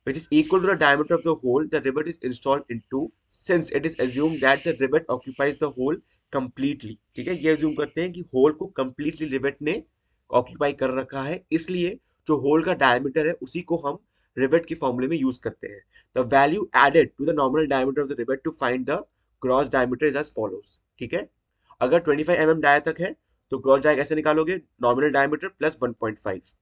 [SPEAKER 1] which is equal to the diameter of the hole the rivet is installed into, since it is assumed that the rivet occupies the hole completely, ठीक है, ये assume करते हैं कि होल को completely rivet ने ऑक्यूपाई कर रखा है, इसलिए जो होल का डायमीटर है उसी को हम रिवेट के फॉर्मूले में यूज करते हैं। The value added to the nominal diameter of the rivet to find the gross diameter is as follows, ठीक है, अगर 25 mm डाया तक है तो ग्रॉस डाया कैसे निकालोगे, नॉमिनल डायमीटर प्लस 1.5,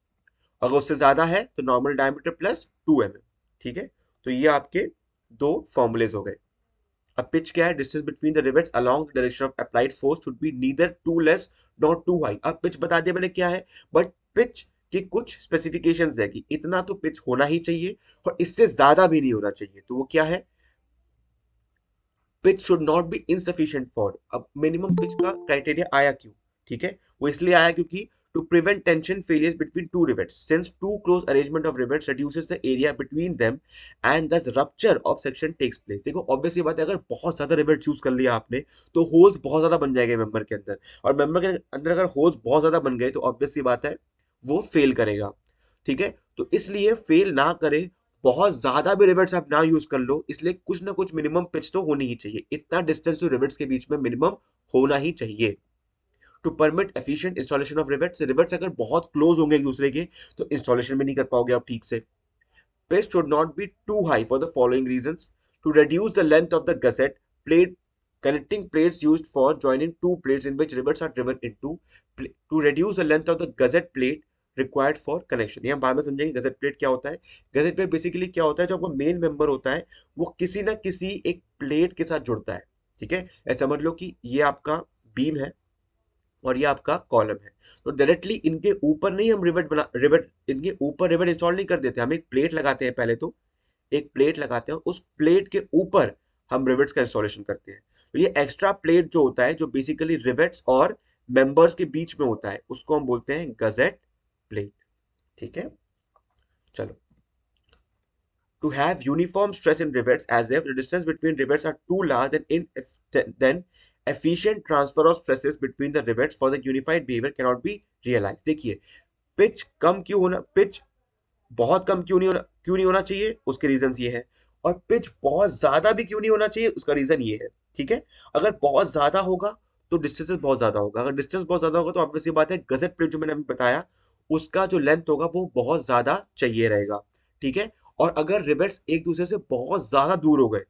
[SPEAKER 1] अगर उससे ज्यादा है तो नॉर्मल डायमीटर प्लस 2 mm, ठीक है, तो ये आपके दो फॉर्मूलेज हो गए। अब पिच क्या है, distance between the rivets along the direction of applied force should be neither too less not too high. अब पिच बता दिया मैंने क्या है, बट पिच की कुछ स्पेसिफिकेशंस है कि इतना तो पिच होना ही चाहिए और इससे ज्यादा भी नहीं होना चाहिए, तो वो क्या है, pitch should not be insufficient for. अब मिनिमम पिच का क्राइटेरिया आया क्यों, ठीक है, वो इसलिए आया क्योंकि to prevent tension failures between two rivets, since too close arrangement of rivets reduces the area between them and this rupture of section takes place. देखो ऑब्वियसली बात है, अगर बहुत ज्यादा रिवेट्स यूज कर लिया आपने तो होल्स बहुत ज्यादा बन जाएंगे मेंबर के अंदर, और मेंबर के अंदर अगर होल्स बहुत ज्यादा बन गए तो ऑब्वियसली बात है वो फेल करेगा, ठीक है, तो इसलिए फेल ना करे, बहुत ज्यादा भी रिवेट्स आप ना यूज कर लो, इसलिए कुछ ना कुछ मिनिमम पिच तो होनी ही चाहिए, इतना डिस्टेंस तो रिवेट्स के बीच में मिनिमम होना ही चाहिए to permit efficient installation of rivets. Rivets अगर बहुत क्लोज होंगे एक दूसरे के तो इंस्टॉलेशन भी नहीं कर पाओगे आप ठीक से। Pitch should not be too high for the following reasons: to reduce the length of the gusset plate, connecting plates used for joining two plates in which rivets are driven into, to reduce the length of the gusset plate required for connection। ये हम बाद में समझेंगे gusset plate क्या होता है। Gusset plate basically क्या होता है, जो आपका मेन मेंबर होता है वो किसी ना किसी एक प्लेट के साथ जुड़ता है, ठीक है, ऐसा समझ लो कि ये आपका बीम है और ये आपका कॉलम है, तो डायरेक्टली इनके ऊपर नहीं हम रिवेट इनके ऊपर रिवेट इंस्टॉल नहीं कर देते, हम एक प्लेट लगाते हैं, पहले तो एक प्लेट लगाते हैं, उस प्लेट के ऊपर हम रिवेट्स का इंस्टॉलेशन करते हैं। तो ये एक्स्ट्रा प्लेट जो होता है जो बेसिकली रिवेट्स और मेंबर्स के बीच में होता है उसको हम बोलते हैं गजेट प्लेट, ठीक है। चलो, to have uniform stress in rivets as if the distance between rivets are too large then efficient transfer of stresses between the rivets for the unified behavior cannot be realized। देखिए pitch कम क्यों होना, pitch बहुत कम क्यों नहीं होना चाहिए, उसके reason ये है, और पिच बहुत ज्यादा भी क्यों नहीं होना चाहिए, उसका रीजन ये है, ठीक है। अगर बहुत ज्यादा होगा तो डिस्टेंस बहुत ज्यादा होगा, अगर डिस्टेंस बहुत ज्यादा होगा तो ऑब्वियसली बात है गजेट प्लेट जो मैंने अभी बताया उसका जो लेंथ होगा वो बहुत ज्यादा चाहिए रहेगा, ठीक है, और अगर रिवेट्स एक दूसरे से बहुत ज्यादा दूर हो गए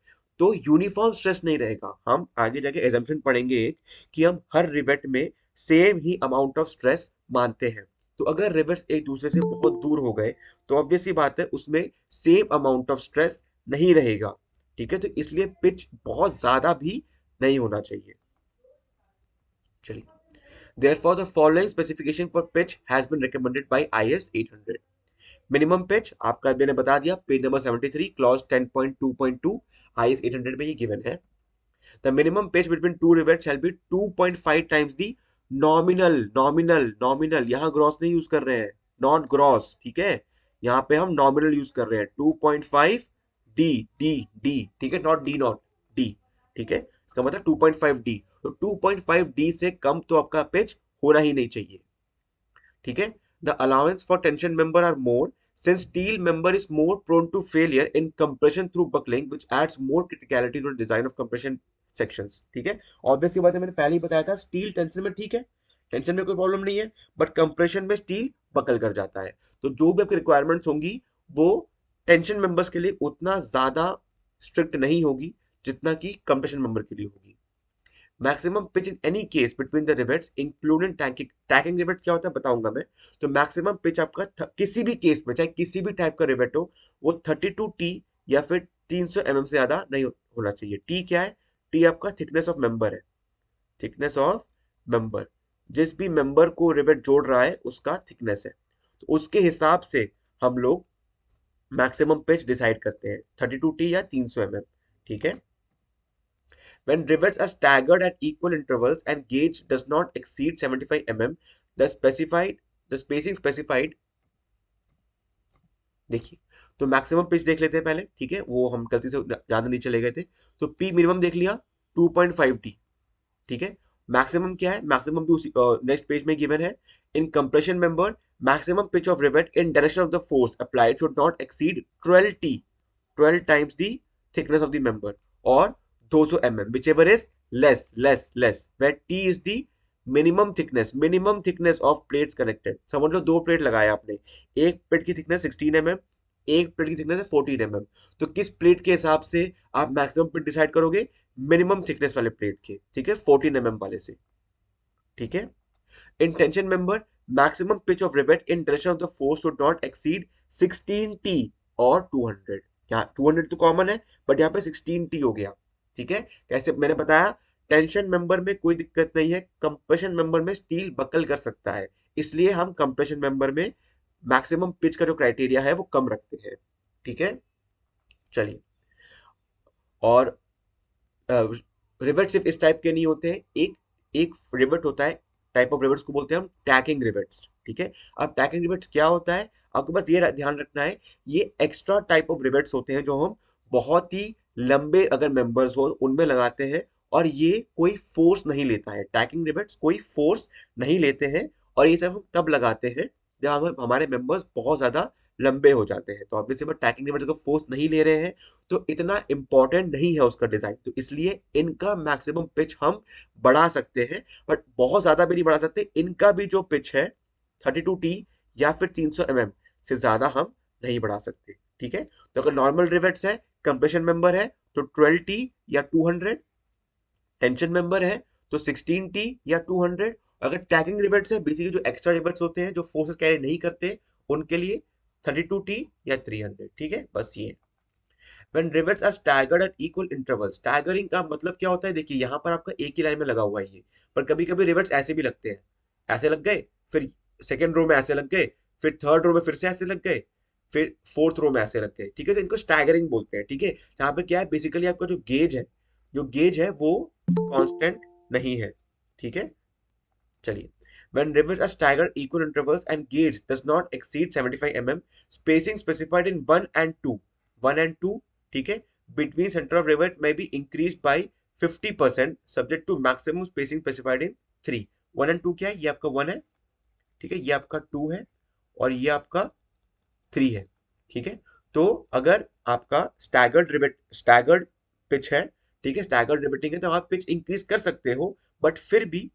[SPEAKER 1] तो यूनिफॉर्म स्ट्रेस नहीं रहेगा। हम आगे जाके एजम्पशन पढ़ेंगे एक कि हम हर रिवेट में सेम ही अमाउंट ऑफ स्ट्रेस मानते हैं, तो अगर रिवर्स एक दूसरे से बहुत दूर हो गए तो ऑब्वियस सी बात है उसमें सेम अमाउंट ऑफ स्ट्रेस नहीं रहेगा। ठीक है, तो इसलिए पिच बहुत ज्यादा भी नहीं होना चाहिए। चलिए, therefore the following specification for pitch has been recommended by IS 800। Minimum pitch आपका मैंने बता दिया, पेज नंबर 73 क्लॉज 10.2.2 IS 800 में ये गिवन है। The minimum pitch between two rivets shall be 2.5 times the nominal, यहाँ ग्रॉस नहीं यूज कर रहे हैं, नॉट ग्रॉस, ठीक है, यहाँ पे हम नॉमिनल यूज कर रहे हैं, 2.5 डी डी डी, ठीक है, नॉट डी नॉट डी, ठीक है, इसका मतलब 2.5 डी, तो 2.5 डी से कम तो आपका पिच होना ही नहीं चाहिए। ठीक है, the allowance for tension member are more since steel member is more prone to failure in compression through buckling which adds more criticality to the design of compression sections। ठीक है, ऑब्वियस की बात है, मैंने पहले ही बताया था स्टील टेंशन में ठीक है, टेंशन में कोई प्रॉब्लम नहीं है, बट कंप्रेशन में स्टील बकल कर जाता है। तो जो भी आपकी रिक्वायरमेंट्स होंगी वो टेंशन मेंबर्स के लिए उतना ज्यादा स्ट्रिक्ट नहीं होगी जितना कि कंप्रेशन मेंबर के लिए होगी। Maximum pitch in any case between the rivets including tacking, tacking rivets क्या होता है बताऊंगा मैं। तो मैक्सिमम पिच आपका किसी भी केस में चाहे किसी भी टाइप का रिवेट हो वो 32 टी या फिर 300 mm से ज्यादा नहीं होना चाहिए। टी क्या है? टी आपका थिकनेस ऑफ मेंबर है, थिकनेस ऑफ मेंबर, जिस भी मेंबर को रिवेट जोड़ रहा है उसका थिकनेस है, तो उसके हिसाब से हम लोग मैक्सिमम पिच डिसाइड करते हैं, 32 टी या 300 mm। ठीक है, when rivets are staggered at equal intervals and gauge does not exceed 75 mm, the spacing specified, देखिए, तो मैक्सिमम पिच देख लेते हैं पहले, ठीक है, वो हम गलती से ज्यादा नीचे ले गए थे। तो पी मिनिमम देख लिया 2.5 टी, ठीक है, मैक्सिमम क्या है, मैक्सिमम भी उसी नेक्स्ट पेज में गिवन है। इन compression member maximum pitch of rivet in direction of the force applied should not exceed 12 T, 12 times the thickness of the member or 200 mm whichever is less where t is the minimum thickness of plates connected। समझ लो दो plate लगाया आपने, एक plate की thickness 16 mm, एक plate की thickness है 14 mm, तो किस प्लेट के हिसाब से आप मैक्सिमम पिच डिसाइड करोगे? मिनिमम थिकनेस वाले प्लेट के, ठीक है, 14 mm वाले से। ठीक है, in tension member maximum pitch of rivet in direction of the force should not exceed 16 t और 200। क्या 200 तो कॉमन है बट यहाँ पे 16 t हो गया। ठीक है, कैसे मैंने बताया, टेंशन मेंबर में कोई दिक्कत नहीं है, कंप्रेशन मेंबर में स्टील बकल कर सकता है, इसलिए हम कंप्रेशन मेंबर में मैक्सिमम पिच का जो क्राइटेरिया है वो कम रखते हैं। ठीक है, चलिए, और रिवेट सिर्फ इस टाइप के नहीं होते हैं, एक एक रिवेट होता है, टाइप ऑफ रिवेट्स को बोलते हैं हम टैकिंग रिवेट्स। ठीक है, अब टैकिंग रिवेट्स क्या होता है आपको बस ये ध्यान रखना है, ये एक्स्ट्रा टाइप ऑफ रिवेट्स होते हैं जो हम बहुत ही लंबे अगर मेंबर्स हो उनमें लगाते हैं, और ये कोई फोर्स नहीं लेता है, टैकिंग रिवेट्स कोई फोर्स नहीं लेते हैं, और ये सब हम तब लगाते हैं जब हमारे मेंबर्स बहुत ज्यादा लंबे हो जाते हैं। तो ऑब्वियसली टैकिंग रिवेट्स को फोर्स नहीं ले रहे हैं तो इतना इंपॉर्टेंट नहीं है उसका डिजाइन, तो इसलिए इनका मैक्सिमम पिच हम बढ़ा सकते हैं, बट बहुत ज्यादा भी नहीं बढ़ा सकते। इनका भी जो पिच है 32 टी या फिर 300 mm से ज्यादा हम नहीं बढ़ा सकते। ठीक है, तो अगर नॉर्मल रिवेट्स है, कंप्रेशन मेंबर है तो 12 टी या 200, टेंशन मेंबर है तो 16 टी या 200, अगर टैगिंग रिवेट्स है बेसिकली जो एक्स्ट्रा रिवेट्स होते हैं जो फोर्सेस कैरी नहीं करते उनके लिए 32 टी या 300। ठीक है, बस ये। When rivets are staggered at equal intervals, staggering का मतलब क्या होता है, देखिए यहाँ पर आपका एक ही लाइन में लगा हुआ है ये, पर कभी कभी रिवेट्स ऐसे भी लगते हैं, ऐसे लग गए, फिर सेकेंड रो में ऐसे लग गए, फिर थर्ड रो में फिर से ऐसे लग गए, फिर फोर्थ रो में ऐसे लग गए। ठीक है, तो इनको स्टैगरिंग बोलते हैं। ठीक है, यहाँ पे क्या है, बेसिकली आपका जो गेज है, जो गेज है वो कांस्टेंट नहीं है। ठीक है, चलिए, when rivets are staggered equal intervals and gauge does not exceed 75 mm, spacing specified in 1 and 2, 1 and 2, ठीक है, between center of rivet may be increased by 50% subject to maximum spacing specified in 3। 1 and 2 क्या है, ये आपका 1 है, ठीक है, ये आपका 2 है, और ये आपका 3 है। ठीक है, तो अगर आपका स्टैगर्ड पिच है, ठीक है, स्टैगर्ड रिवेटिंग है, तो आप पिच इंक्रीज कर सकते हो, बट फिर भी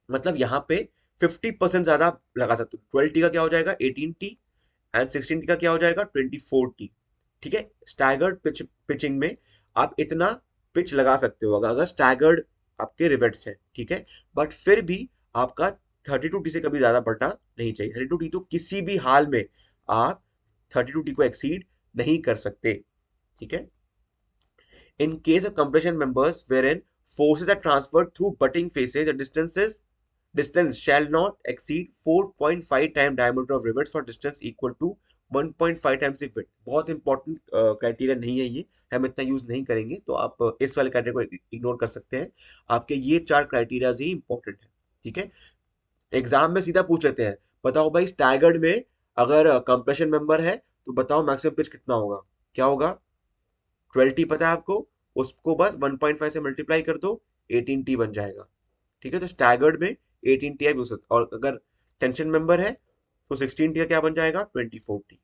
[SPEAKER 1] मतलब यहाँ पे 50% ज्यादा लगा सकते हो। 12 टी का क्या हो जाएगा 18 टी, एंड 16 टी का क्या हो जाएगा 24 टी। ठीक है, स्टैगर्ड पिचिंग में आप इतना पिच लगा सकते हो अगर स्टैगर्ड आपके रिवेट्स है। ठीक है, बट फिर भी आपका 32T से कभी ज्यादा बढ़ना नहीं चाहिए। 32T तो किसी भी हाल में आप 32T को एक्सीड नहीं कर सकते, ठीक है। In case of compression members wherein forces are transferred through butting faces, the distance shall not exceed 4.5 times diameter of rivets for distance equal to 1.5 times the width। बहुत इंपॉर्टेंट क्राइटेरिया नहीं है ये, हम इतना यूज नहीं करेंगे, तो आप इस वाले क्राइटेरिया को इग्नोर कर सकते हैं। आपके ये चार क्राइटेरिया ही इंपॉर्टेंट है, ठीक है। एग्जाम में सीधा पूछ लेते हैं, बताओ भाई स्टैगर्ड में अगर कंप्रेशन मेंबर है तो बताओ मैक्सिमम पिच कितना होगा, क्या होगा। 12T पता है आपको, उसको बस 1.5 से मल्टीप्लाई कर दो, 18T बन जाएगा, ठीक है। तो स्टैगर्ड में 18T यूज सकते, और अगर टेंशन मेंबर है तो 16T का क्या बन जाएगा, 24T।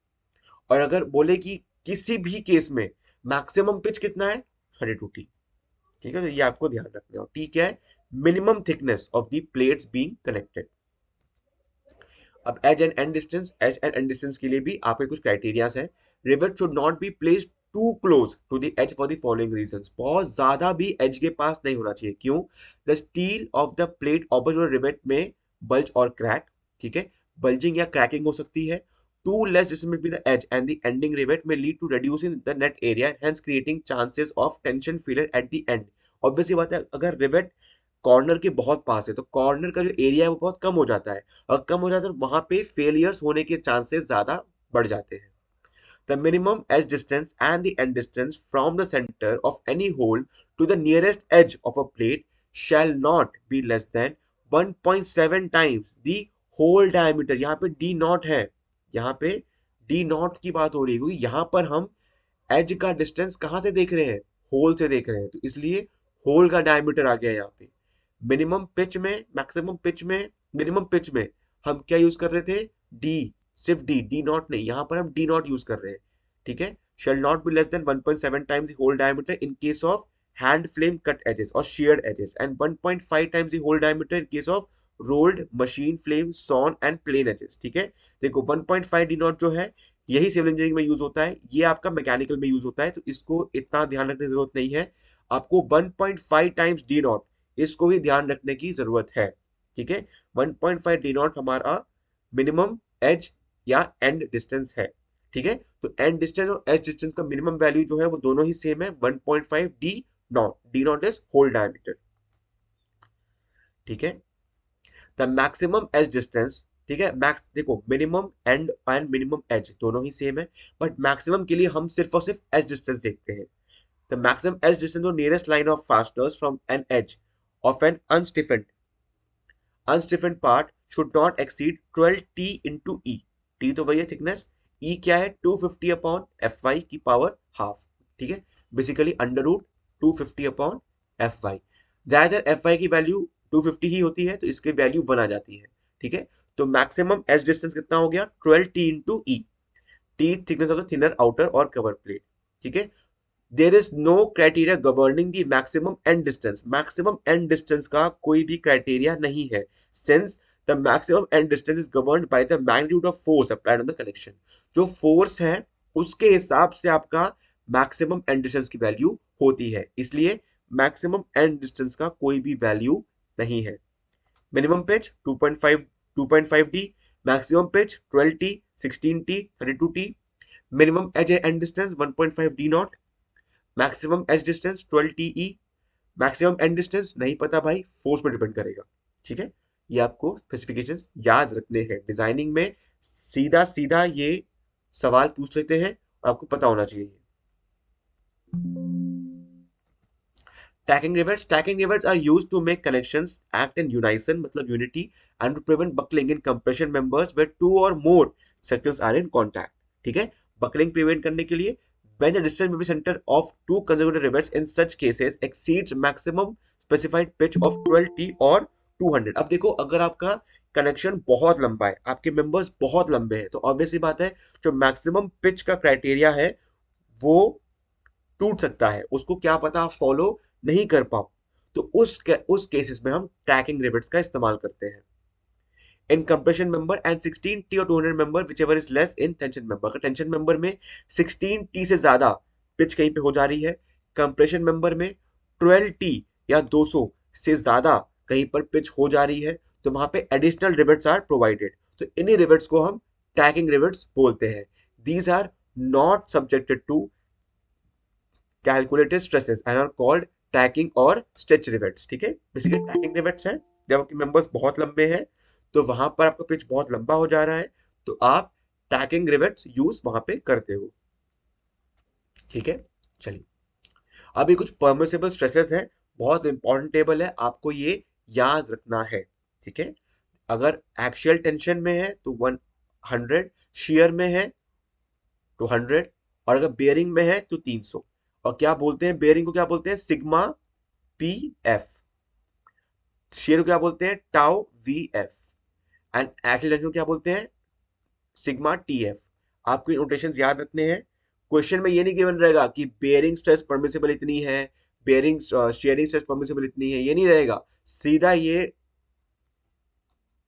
[SPEAKER 1] और अगर बोले कि किसी भी केस में मैक्सिमम पिच कितना है, 32T, ठीक है। तो ये आपको ध्यान रखना है। टी क्या है, minimum thickness of the plates being connected. अब एज एंड एंड डिस्टेंस के लिए भी आपके कुछ क्राइटेरियाज हैं। Rivet should not be placed too close to the edge for the following reasons. बहुत ज्यादा भी एज के पास नहीं होना चाहिए, क्यों, the steel of the plate opposite rivet may bulge और क्रैक, ठीक है, बल्जिंग या क्रैकिंग हो सकती है। Too less distance between the edge and the ending rivet may lead to reducing the net area, hence creating chances of tension failure at the end. Obviously बात है, अगर रिवेट कॉर्नर के बहुत पास है तो कॉर्नर का जो एरिया है वो बहुत कम हो जाता है, और कम हो जाता है तो वहां पे फेलियर्स होने के चांसेस ज्यादा बढ़ जाते हैं। The minimum edge distance and the end distance from the center of any hole to the nearest edge of a plate shall not be less than 1.7 times the whole diameter। यहाँ पे D not है, यहाँ पे D not की बात हो रही है, क्योंकि यहाँ पर हम एज का डिस्टेंस कहाँ से देख रहे हैं, होल से देख रहे हैं, तो इसलिए होल का डायमीटर आ गया यहाँ पे। मिनिमम पिच में, मैक्सिमम पिच में, मिनिमम पिच में हम क्या यूज कर रहे थे, डी, सिर्फ डी, डी नॉट नहीं, यहां पर हम डी नॉट यूज कर रहे हैं, ठीक है। Shall not be less than 1.7 times the hole diameter in case of hand flame cut edges और sheared edges, and 1.5 times the hole diameter in case of rolled machine flame sawn and plane edges, ठीक है। देखो 1.5 D not जो है यही civil engineering में use होता है, ये आपका मैकेनिकल में यूज होता है, तो इसको इतना ध्यान रखने की जरूरत नहीं है। आपको 1.5 टाइम्स डी नॉट, इसको भी ध्यान रखने की जरूरत है, ठीक है। 1.5 डी नॉट हमारा मिनिमम एज या एंड डिस्टेंस है, ठीक है। तो एंड डिस्टेंस और एज डिस्टेंस का मिनिमम वैल्यू जो है वो दोनों ही सेम है, 1.5 D nought. D nought is hole diameter, ठीक है। द मैक्सिमम एज डिस्टेंस, ठीक है, मैक्स देखो मिनिमम एंड मिनिमम एज दोनों ही सेम है, बट मैक्सिमम के लिए हम सिर्फ और सिर्फ एज डिस्टेंस देखते हैं। द मैक्सिमम एज डिस्टेंस और nearest line of fasteners from an edge of an unstiffened part should not exceed 12T into E. T तो वही है थिकनेस, ई क्या है 250 अपॉन एफ वाई की पावर हाफ, ठीक है, basically under root 250 upon F Y. ज्यादातर F Y की वैल्यू 250 ही होती है, तो इसकी वैल्यू 1 आ जाती है, ठीक है। तो मैक्सिमम एज डिस्टेंस कितना हो गया, 12T into E, T thickness of the thinner outer or cover plate, ठीक है। There is no criteria governing the maximum end distance. Maximum end distance का कोई भी क्राइटेरिया नहीं है, since the maximum end distance is governed by the magnitude of force applied on the connection. जो force है उसके हिसाब से आपका मैक्सिमम एंड डिस्टेंस की वैल्यू होती है, इसलिए मैक्सिमम एंड डिस्टेंस का कोई भी वैल्यू नहीं है। Minimum pitch 2.5 D, maximum pitch 12T, 16T, 32T, minimum age and distance 1.5 D not, maximum edge distance 12TE, maximum end distance नहीं पता भाई, फोर्स पे डिपेंड करेगा, ठीक है। ये आपको स्पेसिफिकेशंस याद रखने हैं। डिजाइनिंग में सीधा सीधा ये सवाल पूछ लेते हैं, आपको पता होना चाहिए। Tacking rivets are used to make connections act in unison, मतलब unity, and to prevent buckling in compression members where two or more sections are in contact, ठीक है। buckling prevent करने के लिए when the distance between center of two consecutive rivets in such cases exceeds maximum specified pitch of 12T or 200। अब देखो अगर आपका connection बहुत लंबा है, आपके मेंबर्स बहुत लंबे हैं, तो ऑब्वियसली बात है जो मैक्सिमम पिच का क्राइटेरिया है वो टूट सकता है, उसको क्या पता आप फॉलो नहीं कर पाओ, तो उस केसेस में हम टैकिंग रिवेट्स का इस्तेमाल करते हैं। इन कंप्रेशन मेंबर एंड 16T और 200 member whichever is less in tension member. का टेंशन मेंबर में 16T से ज्यादा पिच कहीं पे हो जा रही है, कंप्रेशन मेंबर में 12T या 200 से ज्यादा कहीं पर पिच हो जा रही है, तो वहां पे एडिशनल रिवेट्स आर प्रोवाइडेड, तो इन्हीं रिवेट्स को हम टैगिंग रिवेट्स बोलते हैं। These are not subjected to calculated stresses and are called tagging or stitch rivets. ठीक है, बेसिकली टैगिंग रिवेट्स हैं जब आपके मेंबर्स बहुत लंबे हैं, तो वहां पर आपका पिच बहुत लंबा हो जा रहा है, तो आप टैगिंग रिवेट्स यूज वहां पे करते हो। ठीक है, चलिए अभी कुछ परमिसिबल स्ट्रेसेस हैं, बहुत इंपॉर्टेंट टेबल है, आपको ये याद रखना है। ठीक है, अगर एक्शियल टेंशन में है तो 100, शियर में है तो 100, और अगर बेयरिंग में है तो 300। और क्या बोलते हैं बेयरिंग को, क्या बोलते हैं, सिग्मा पी एफ। शियर को क्या बोलते हैं, tau V F. And axial tension को क्या बोलते हैं, सिग्मा टी एफ। आपको नोटेशंस याद रखने हैं। क्वेश्चन में ये नहीं गिवन रहेगा कि बेयरिंग स्ट्रेस परमिसिबल इतनी है, बेयरिंग शेयरिंग स्ट्रेस परमिसिबल इतनी है, ये नहीं रहेगा। सीधा ये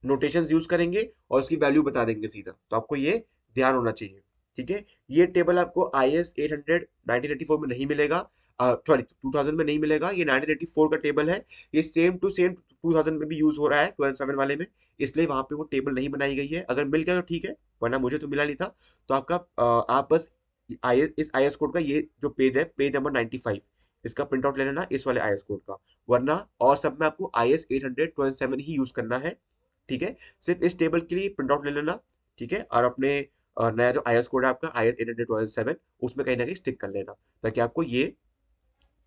[SPEAKER 1] नोटेशंस यूज करेंगे और उसकी वैल्यू बता देंगे सीधा, तो आपको ये ध्यान होना चाहिए। ठीक है, ये टेबल आपको IS 800 1984 में नहीं मिलेगा, सॉरी 2000 में नहीं मिलेगा, ये 1984 का टेबल है। ये सेम टू सेम 2000 में भी यूज हो रहा है 12 वाले में, इसलिए वहां पे वो टेबल नहीं बनाई गई है। अगर मिल गया तो ठीक है, वरना मुझे तो मिला नहीं था। तो आपका आप बस इस IS कोड का ये जो पेज है, पेज नंबर 95, इसका प्रिंट आउट ले लेना इस वाले IS कोड का, वरना और सब में आपको IS 800 ही यूज करना है। ठीक है, सिर्फ इस टेबल के लिए प्रिंट आउट ले लेना। ठीक है, और अपने नया जो IS कोड है आपका IS 800 उसमें कहीं ना कहीं स्टिक कर लेना, ताकि आपको ये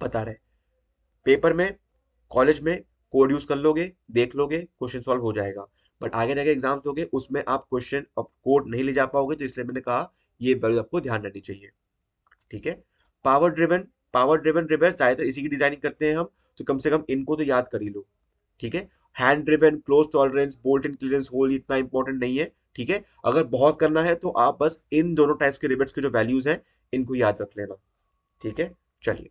[SPEAKER 1] पता रहे। पेपर में, कॉलेज में कोड यूज कर लोगे, देख लोगे, क्वेश्चन सॉल्व हो जाएगा। बट आगे जाके एग्जाम्स होगे, उसमें आप क्वेश्चन अब कोड नहीं ले जा पाओगे, तो इसलिए मैंने कहा ये वैल्यू आपको ध्यान रखनी चाहिए। ठीक है, power driven, power driven reverse ज्यादातर इसी की डिजाइनिंग करते हैं हम, तो कम से कम इनको तो याद कर ही लो। ठीक है, hand driven, close tolerance, bolt and clearance hole इतना इंपॉर्टेंट नहीं है। ठीक है, अगर बहुत करना है तो आप बस इन दोनों टाइप्स के रिवेट्स के जो वैल्यूज हैं इनको याद रख लेना। ठीक है, चलिए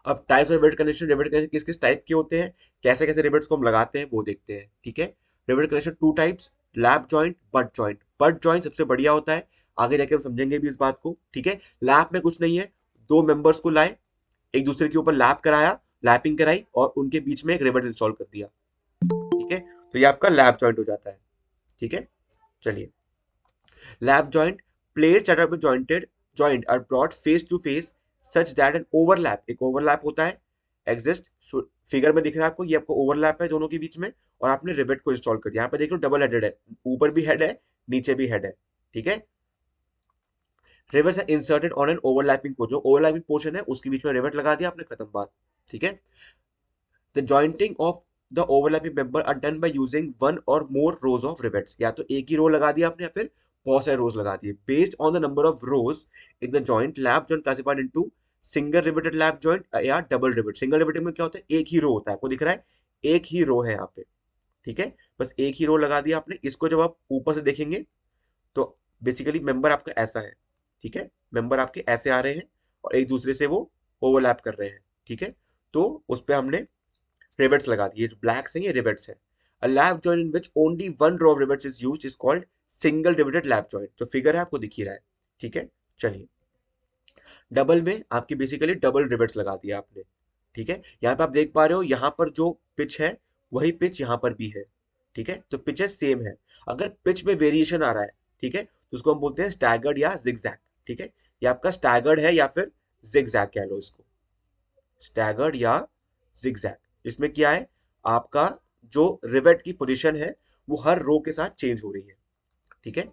[SPEAKER 1] अब टाइप्स ऑफ रिवेट कनेक्शन किस किस टाइप के होते हैं, कैसे कैसे रिवेट्स को हम लगाते हैं वो देखते हैं। ठीक है, rivet connection two types, lap joint, butt joint. Butt joint सबसे बढ़िया होता है, आगे जाके हम समझेंगे भी इस बात को। ठीक है, लैप में कुछ नहीं है, दो मेंबर्स को लाए, एक दूसरे के ऊपर लैप कराया, लैपिंग कराई और उनके बीच में एक रिवेट इंस्टॉल कर दिया। ठीक है, तो ये आपका लैप जॉइंट हो जाता है। ठीक है, चलिए lap joint, plates that are jointed joint are brought face to face such that an overlap, एक ओवरलैप होता है, एग्जिस्ट। फिगर में दिख रहा है आपको, ये आपको ओवरलैप है दोनों के बीच में, और आपने रिवेट को इंस्टॉल कर दिया। यहाँ पे देख लो डबल हेडेड है, ऊपर भी हेड है, नीचे भी हेड है। ठीक है, rivets are inserted on an overlapping portion, जो ओवरलैपिंग पोर्शन है उसके बीच में रिवेट लगा दिया आपने, खत्म बात। ठीक है, the jointing of the overlapping member are done by using one or more rose of rivets, या तो एक ही रो लगा दिया आपने या फिर बहुत सारे रोज लगा दिए। Based on the number of rose in the joint, lap joint classified into single riveted lap joint या डबल रिवेट। सिंगल रिवेटेड में क्या होता है, एक ही रो होता है, आपको दिख रहा है एक ही रो है यहाँ पे। ठीक है, बस एक ही रो लगा दिया आपने। इसको जब आप ऊपर से देखेंगे तो बेसिकली मेंबर आपका ऐसा है। ठीक है, मेंबर आपके ऐसे आ रहे हैं और एक दूसरे से वो ओवरलैप कर रहे हैं। ठीक है, तो उस पर हमने रिवेट्स लगा दिए, जो ब्लैक्स हैं ये रिवेट्स है। A lap joint in which only one row of rivets is used is called single riveted lap joint. जो फिगर है आपको दिख ही रहा है। ठीक है, चलिए डबल में आपकी बेसिकली डबल रिवेट्स लगा दिया आपने। ठीक है, यहाँ पे आप देख पा रहे हो, यहाँ पर जो पिच है वही पिच यहाँ पर भी है। ठीक है, तो पिचेस सेम है। अगर पिच में वेरिएशन आ रहा है, ठीक है, तो उसको हम बोलते हैं स्टैगर्ड या जिगजैग। ठीक है, ये आपका स्टैगर्ड है या फिर जिगजैग कह लो इसको, स्टैगर्ड या जिगजैग। इसमें क्या है, आपका जो रिवेट की पोजीशन है वो हर रो के साथ चेंज हो रही है। ठीक है,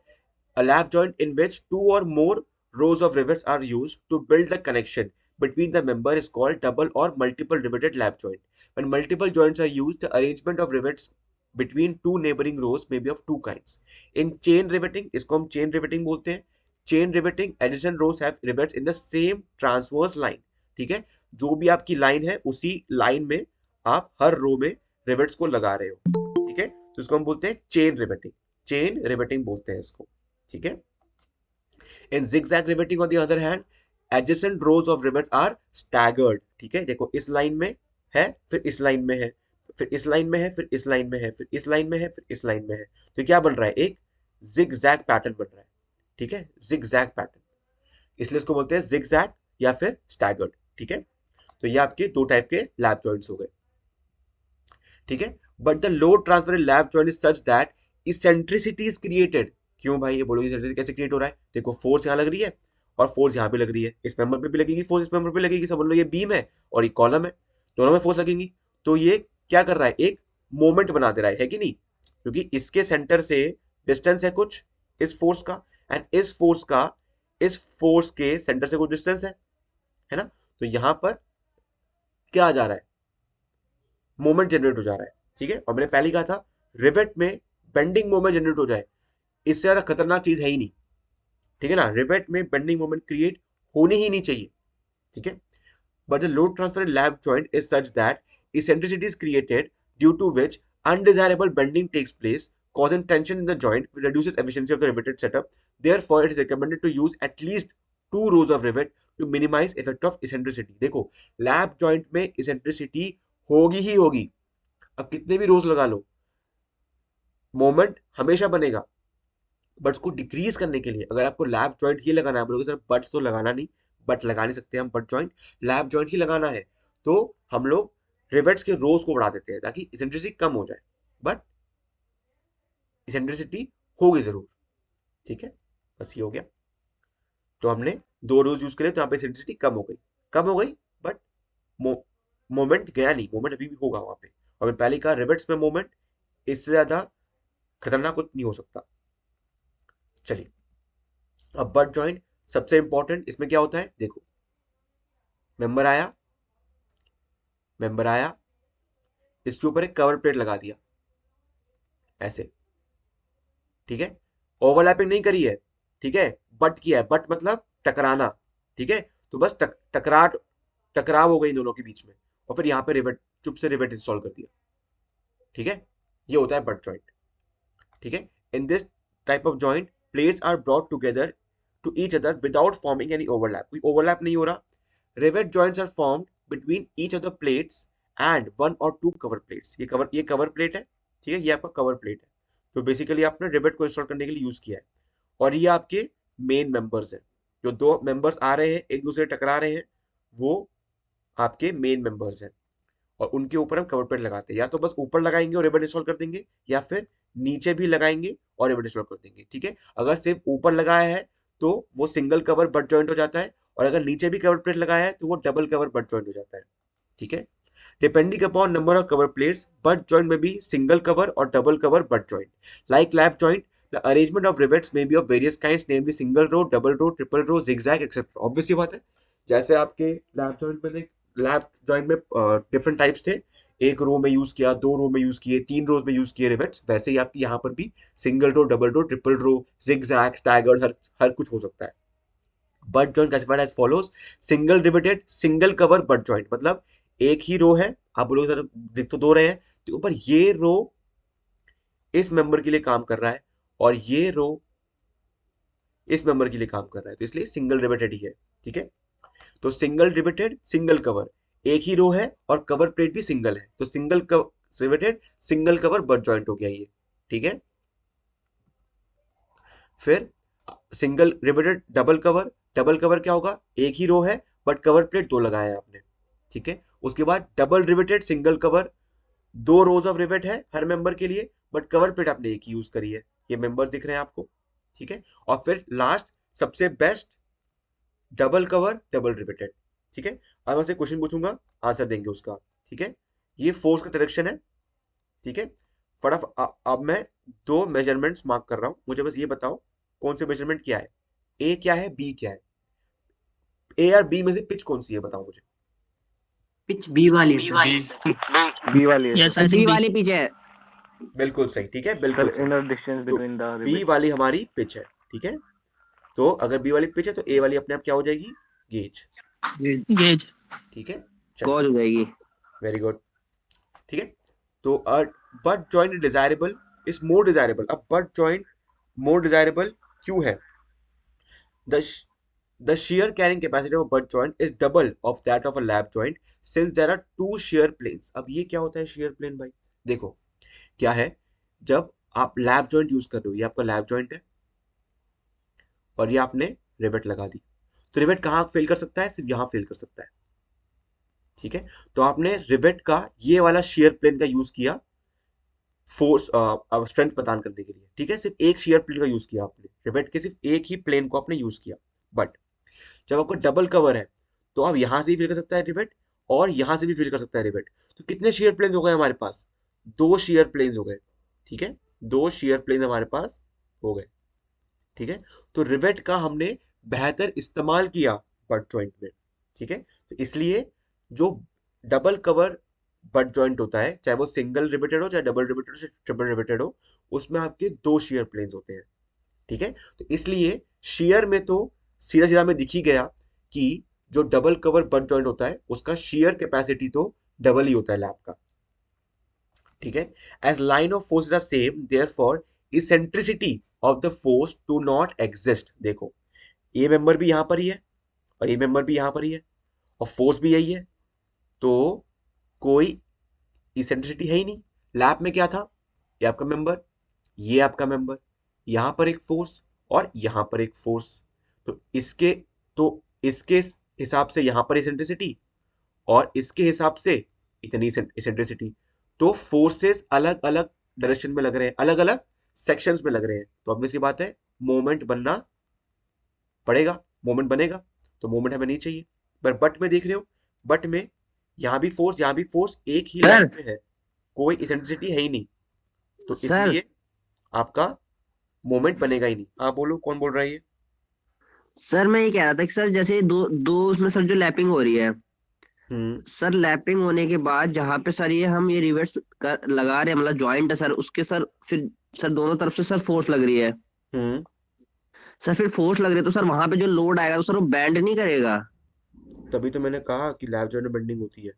[SPEAKER 1] a lap joint in which two or more rows of rivets are used to build the connection between the member is called double or multiple riveted lap joint. When multiple joints are used, the arrangement of rivets between two neighboring rows may be of two kinds. In chain riveting, इसको हम chain riveting बोलते हैं। Chain riveting, adjacent rows have rivets in the same transverse line. ठीक है, जो भी आपकी line है उसी लाइन में आप हर रो में रिवेट्स को लगा रहे हो। ठीक है, तो इसको हम बोलते हैं चेन रिवेटिंग, चेन रिवेटिंग बोलते हैं इसको। ठीक है, इन zigzag riveting on the other hand, adjacent rows of rivets are staggered। ठीक है, देखो इस लाइन में है, फिर इस लाइन में है, फिर इस लाइन में है, फिर इस लाइन में है, फिर इस लाइन में है, फिर इस लाइन में है, तो क्या बन रहा है, एक zigzag पैटर्न बन रहा है। ठीक है, zigzag पैटर्न, इसलिए इसको बोलते हैं zigzag या फिर staggered। ठीक है, तो ये आपके दो टाइप के लैप जॉइंट्स हो गए। ठीक है, but the load transfer in lap joint is such that eccentricity is created. क्यों भाई, ये बोलो इसेंट्रिसिटी कैसे क्रिएट हो रहा है? देखो फोर्स यहाँ लग रही है और फोर्स यहाँ पे लग रही है, इस मेंबर पे भी लगेगी फोर्स, इस मेंबर पे लगेगी। समझ लो ये बीम है और ये कॉलम है, दोनों में फोर्स लगेंगी। तो ये क्या कर रहा है, एक मोमेंट बना दे रहा है कि नहीं? क्योंकि इसके सेंटर से डिस्टेंस है कुछ इस फोर्स का, एंड इस फोर्स के सेंटर से कुछ डिस्टेंस है ना? तो यहां पर क्या आ जा रहा है, मोमेंट जनरेट हो जा रहा है। ठीक है, और मैंने पहले ही कहा था रिवेट में बेंडिंग मोमेंट जनरेट हो जाए, इससे ज्यादा खतरनाक चीज है ही नहीं। ठीक है ना, रिवेट में बेंडिंग मोमेंट क्रिएट होनी ही नहीं चाहिए। ठीक है, but the load transfer in lap joint is such that eccentricity is created, due to which undesirable bending takes place, causing tension in the joint, which reduces efficiency of the riveted setup. Therefore, it is recommended to use at least 2 rows of rivet to minimize effect of eccentricity. देखो lap joint में eccentricity होगी ही होगी, अब कितने भी रोज लगा लो moment हमेशा बनेगा। बट उसको डिक्रीज करने के लिए अगर आपको लैप जॉइंट ही लगाना है, बोलोगे सर बट तो लगाना नहीं, बट लगा नहीं सकते हम बट जॉइंट, लैप जॉइंट ही लगाना है, तो हम लोग रिवेट्स के रोज को बढ़ा देते हैं ताकि इसेंट्रिसिटी कम हो जाए। बट इसेंट्रिसिटी होगी जरूर। ठीक है, बस ये हो गया। तो हमने 2 रोज यूज करे तो यहाँ पे इसेंट्रिसिटी कम हो गई बट मोमेंट गया नहीं, मोमेंट अभी भी होगा वहां पे। और मैं पहले कहा रिवेट्स में मोमेंट इससे ज्यादा खतरनाक कुछ नहीं हो सकता। चलिए, अब बट जॉइंट सबसे इंपॉर्टेंट, इसमें क्या होता है देखो, मेंबर आया, मेंबर आया, इसके ऊपर एक कवर प्लेट लगा दिया ऐसे। ठीक है, ओवरलैपिंग नहीं करी है, ठीक है, बट किया है, बट मतलब टकराना। ठीक है, तो बस टकराव हो गई दोनों के बीच में, और फिर यहाँ पे रिवेट, चुप से रिवेट इंस्टॉल कर दिया। ठीक है, ये होता है बट जॉइंट। ठीक है, in this type of joint plates are brought together to each other without forming any overlap, कोई ओवरलैप नहीं हो रहा। Rivet joints are formed between each of the plates and 1 or 2 cover plates. ये cover plate है, ठीक है, ये आपका कवर प्लेट है, तो बेसिकली आपने रिवेट को इंस्टॉल करने के लिए यूज किया है। और ये आपके मेन मेंबर्स हैं, जो 2 मेंबर्स आ रहे हैं एक दूसरे टकरा रहे हैं, वो आपके मेन मेंबर्स हैं। और उनके ऊपर हम कवर प्लेट लगाते हैं, या तो बस ऊपर लगाएंगे और रिबन इंस्टॉल कर देंगे, या फिर नीचे भी लगाएंगे और रिबन इंस्टॉल कर देंगे। ठीक है, अगर सिर्फ ऊपर लगाया है तो वो सिंगल कवर बट जॉइंट हो जाता है, और अगर नीचे भी कवर प्लेट लगाया है तो वो डबल कवर बट जॉइंट हो जाता है। ठीक है, depending upon number of cover plates, butt joint में भी सिंगल कवर और double cover butt joint. Like lap joint, the arrangement of rivets may be of various kinds, namely single row, double row, triple row, zigzag etcetera. Obvious सी बात है, जैसे आपके lap joint में different types थे, एक रो में यूज किया, 2 रो में यूज किए, 3 रोज में यूज किए रिवेट्स, वैसे ही आपकी यहाँ पर भी single row, double row, triple row, zigzag, staggered, हर कुछ हो सकता है। Butt joint classified as follows, single riveted single cover butt joint, मतलब एक ही रो है, आप बोलोगे सर दिख तो 2 रहे हैं, तो ऊपर ये रो इस मेंबर के लिए काम कर रहा है और ये रो इस मेंबर के लिए काम कर रहा है, तो इसलिए सिंगल रिवेटेड ही है। ठीक है, तो सिंगल रिवेटेड सिंगल कवर, एक ही रो है और कवर प्लेट भी सिंगल है, तो single riveted single cover butt joint हो गया ये। ठीक है, फिर सिंगल रिवेटेड डबल कवर क्या होगा, एक ही रो है बट कवर प्लेट 2 लगाया है आपने। ठीक है, उसके बाद double riveted single cover, 2 rose of rivet है हर मेंबर के लिए, बट कवर प्लेट आपने एक ही यूज करी है, ये मेंबर दिख रहे हैं आपको। ठीक है, और फिर लास्ट सबसे best, double cover double riveted. ठीक है, अब मैं से क्वेश्चन पूछूंगा, आंसर देंगे उसका। ठीक है, ये फोर्स का डायरेक्शन है। ठीक है, फटाफट अब मैं 2 मेजरमेंट्स मार्क कर रहा हूं, मुझे बस ये बताओ कौन से मेजरमेंट क्या है, ए क्या है बी क्या है, ए और बी में से पिच कौन सी है बताओ मुझे।
[SPEAKER 2] पिच बी वाली है
[SPEAKER 3] बी
[SPEAKER 2] सर।
[SPEAKER 3] बी वाली है
[SPEAKER 4] yes
[SPEAKER 3] sir.
[SPEAKER 4] I
[SPEAKER 2] B
[SPEAKER 4] think B.
[SPEAKER 2] वाली पिच है।
[SPEAKER 1] बिल्कुल सही, ठीक है, बिल्कुल
[SPEAKER 3] सर
[SPEAKER 1] सही।
[SPEAKER 3] इनर डिस्टेंस
[SPEAKER 1] तो
[SPEAKER 3] बिटवीन द
[SPEAKER 1] बी
[SPEAKER 3] रिवेट।
[SPEAKER 1] वाली हमारी पिच है। ठीक है, तो अगर बी वाली पिच है तो ए वाली अपने आप क्या हो जाएगी, गेज।
[SPEAKER 4] गेज।
[SPEAKER 1] ठीक है, चलिए,
[SPEAKER 2] गॉज हो जाएगी।
[SPEAKER 1] Very good. ठीक है, तो butt joint desirable is more desirable. अब बट जॉइंट मोर डिजायरेबल क्यों है? The the shear carrying capacity of a butt joint is double of that of a lap joint since there are 2 shear planes। अब ये क्या होता है shear plane भाई? देखो क्या है, जब आप लैप जॉइंट यूज कर रहे हो, ये आपका लैप जॉइंट है और ये आपने रिवेट लगा दी, तो रिवेट कहाँ फेल कर सकता है, सिर्फ यहाँ फेल कर सकता है। ठीक है, तो आपने रिवेट का ये वाला शेयर प्लेन का यूज किया, फोर्स स्ट्रेंथ प्रदान करने के लिए, ठीक है। सिर्फ एक शेयर प्लेन का यूज किया आपने, रिवेट के सिर्फ एक ही प्लेन को आपने यूज किया। बट जब आपका डबल कवर है तो आप यहां से भी फिल कर सकता है रिवेट, और यहां से भी फिल कर सकता है रिवेट। तो कितने शेयर प्लेन हो गए हमारे पास? दो शेयर प्लेन हो गए, ठीक है। दो शेयर प्लेन हमारे पास हो गए, ठीक है। तो रिवेट का हमने बेहतर इस्तेमाल किया बट जॉइंट में, ठीक है। तो इसलिए जो डबल कवर बट जॉइंट होता है, चाहे वो सिंगल रिवेटेड हो, चाहे डबल रिवेटेड हो, चाहे ट्रिपल रिवेटेड हो, उसमें आपके दो शेयर प्लेन्स होते हैं, ठीक है। तो इसलिए शेयर में तो सीधा सीधा में दिख ही गया कि जो डबल कवर बट जॉइंट होता है उसका शेयर कैपेसिटी तो डबल ही होता है लैब का, ठीक है। As line of force are same therefore eccentricity of the force do not exist. देखो, ए मेंबर भी यहां पर ही है और ए मेंबर भी यहां पर ही है और फोर्स भी यही है, तो कोई इसेंट्रिसिटी है ही नहीं। लैब में क्या था? ये आपका मेंबर, ये आपका मेंबर, यहां पर एक फोर्स और यहां पर एक फोर्स। तो इसके हिसाब से यहां पर इसेंट्रिसिटी और इसके हिसाब से इतनी इसेंट्रिसिटी। तो फोर्सेस अलग अलग डायरेक्शन में लग रहे हैं, अलग अलग सेक्शंस में लग रहे हैं, तो obvious सी बात है मोमेंट बनना पड़ेगा, मोमेंट बनेगा। तो मोमेंट हमें नहीं चाहिए। पर बट में देख रहे हो, बट में यहां भी फोर्स यहां भी फोर्स एक ही लाइन
[SPEAKER 2] सर
[SPEAKER 1] में है, कोई इसेंट्रिसिटी है ही नहीं, तो
[SPEAKER 2] सर
[SPEAKER 1] इसलिए आपका मोमेंट बनेगा ही नहीं। आप बोलो, कौन बोल रहा है ये?
[SPEAKER 2] सर मैं ये कह रहा था कि सर जैसे दो दो उसमें सर जो लैपिंग हो रही है,
[SPEAKER 1] हम्म।
[SPEAKER 2] सर लैपिंग होने के बाद जहां पे सर ये हम ये रिवर्स कर लगा रहे हैं, मतलब जॉइंट है सर उसके सर फिर सर दोनों तरफ से सर फोर्स लग रही है।
[SPEAKER 1] हम्म।
[SPEAKER 2] सर फिर फोर्स लग रही है तो सर वहां पे जो लोड आएगा तो सर वो बैंड नहीं करेगा।
[SPEAKER 1] तभी तो मैंने कहा कि लैब जॉइंट में बेंडिंग होती है।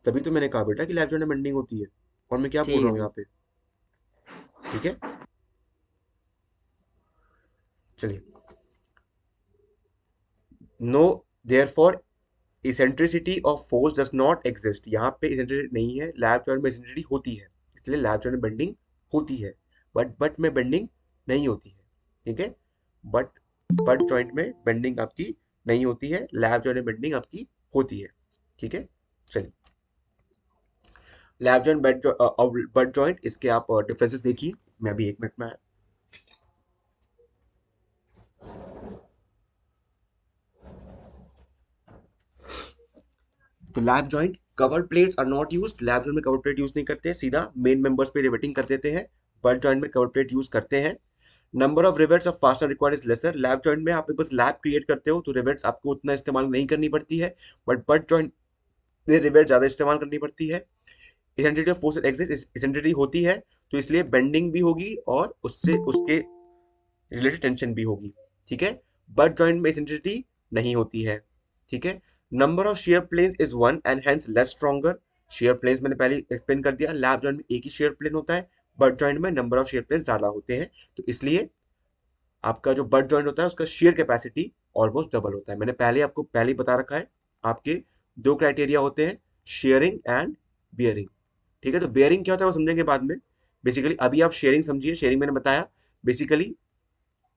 [SPEAKER 1] तभी तो मैंने कहा बेटा कि लैब जॉइंट में बेंडिंग होती है। और मैं क्या बोल
[SPEAKER 2] ठीक
[SPEAKER 1] रहा
[SPEAKER 2] है
[SPEAKER 1] हूँ
[SPEAKER 2] सर।
[SPEAKER 1] यहाँ पे? ठीक है, चलिए। No, therefore eccentricity of force does not exist. यहाँ पे इसेंट्रिसिटी नहीं है, लैब जॉइंट में इसेंट्रिसिटी होती है, इसलिए लैब जॉइंट में बेंडिंग होती है। बट में बेंडिंग नहीं होती है, ठीक है। बट बट जॉइंट में बेंडिंग आपकी नहीं होती है, लैब जॉइंट में बेंडिंग आपकी होती है, ठीक है। चलिए, लैब जॉइंट बट जॉइंट, इसके आप डिफरेंसेस देखिए। मैं अभी 1 मिनट में आया। तो lap joint cover plates are not used, lap joint में कवर प्लेट यूज नहीं करते, सीधा मेन मेंबर्स पे रिवेटिंग कर देते हैं। बट जॉइंट में कवर प्लेट यूज करते हैं। Number of rivets of fastener required is lesser. Lab joint में आप बस लैब क्रिएट करते हो तो रिवेट्स आपको उतना इस्तेमाल नहीं करनी पड़ती है, बट जॉइंट में रिवेट ज्यादा इस्तेमाल करनी पड़ती है। Eccentricity of force exist, eccentricity होती है, तो इसलिए बेंडिंग भी होगी और उससे उसके रिलेटेड टेंशन भी होगी, ठीक है। बट जॉइंट में इसेंट्रिसिटी नहीं होती है, ठीक है। Number of shear planes is one and hence less stronger. Shear planes मैंने पहले एक्सप्लेन कर दिया, लैब जॉइंट में एक ही शेयर प्लेन होता है, बट जॉइंट में नंबर ऑफ शेयर प्लेन ज्यादा होते हैं, तो इसलिए आपका जो बट जॉइंट होता है उसका शेयर कैपेसिटी ऑलमोस्ट डबल होता है। मैंने पहले ही बता रखा है, आपके दो क्राइटेरिया होते हैं, शेयरिंग एंड बियरिंग, ठीक है। तो बियरिंग क्या होता है वो समझेंगे बाद में। बेसिकली अभी आप शेयरिंग समझिए। शेयरिंग मैंने बताया, बेसिकली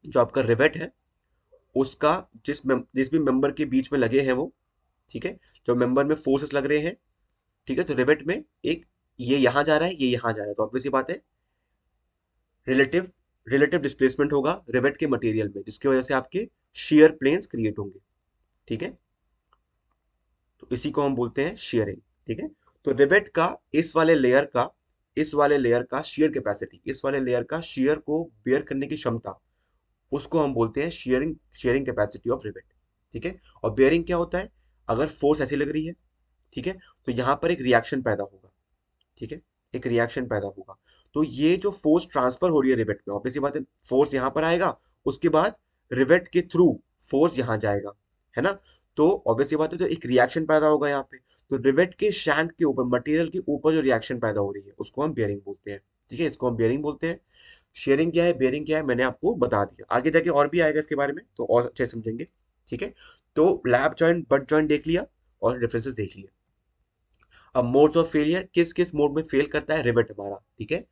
[SPEAKER 1] जो आपका रिवेट है उसका जिस भी मेंबर के बीच में लगे हैं वो, ठीक है, जो मेंबर में फोर्सेस लग रहे हैं, ठीक है। तो रिवेट में एक, ये यहां जा रहा है, ये यहां जा रहा है, तो ऑब्वियस सी बात है रिलेटिव रिलेटिव डिस्प्लेसमेंट होगा रिवेट के मटेरियल में, जिसकी वजह से आपके शेयर प्लेन्स क्रिएट होंगे, ठीक है। तो इसी को हम बोलते हैं शेयरिंग, ठीक है। तो रिवेट का इस वाले लेयर का शेयर कैपेसिटी, इस वाले लेयर का शेयर को बेयर करने की क्षमता, उसको हम बोलते हैं sharing sharing capacity of rivet, ठीक है। और बेयरिंग क्या होता है? अगर फोर्स ऐसी लग रही है, ठीक है, तो यहां पर एक रिएक्शन पैदा होगा, ठीक है, एक रिएक्शन पैदा होगा। तो ये जो फोर्स ट्रांसफर हो रही है रिवेट में, ऑब्वियसली बात है फोर्स यहां पर आएगा, उसके बाद रिवेट के थ्रू फोर्स यहां जाएगा, है ना। तो ऑब्वियसली बात है, तो एक रिएक्शन पैदा होगा यहाँ पे। तो रिवेट के शैंक के ऊपर, मटेरियल के ऊपर जो रिएक्शन पैदा हो रही है उसको हम बेयरिंग बोलते हैं, ठीक है, इसको हम बेयरिंग बोलते हैं। शेयरिंग क्या है, बेयरिंग क्या है, मैंने आपको बता दिया, आगे जाके और भी आएगा इसके बारे में तो और अच्छे से समझेंगे, ठीक है। तो लैब जॉइंट बट जॉइंट देख लिया और रेफरेंसेस देख लिया। अब मोड्स ऑफ फेलियर, किस किस मोड में फेल करता है रिवेट हमारा, ठीक है।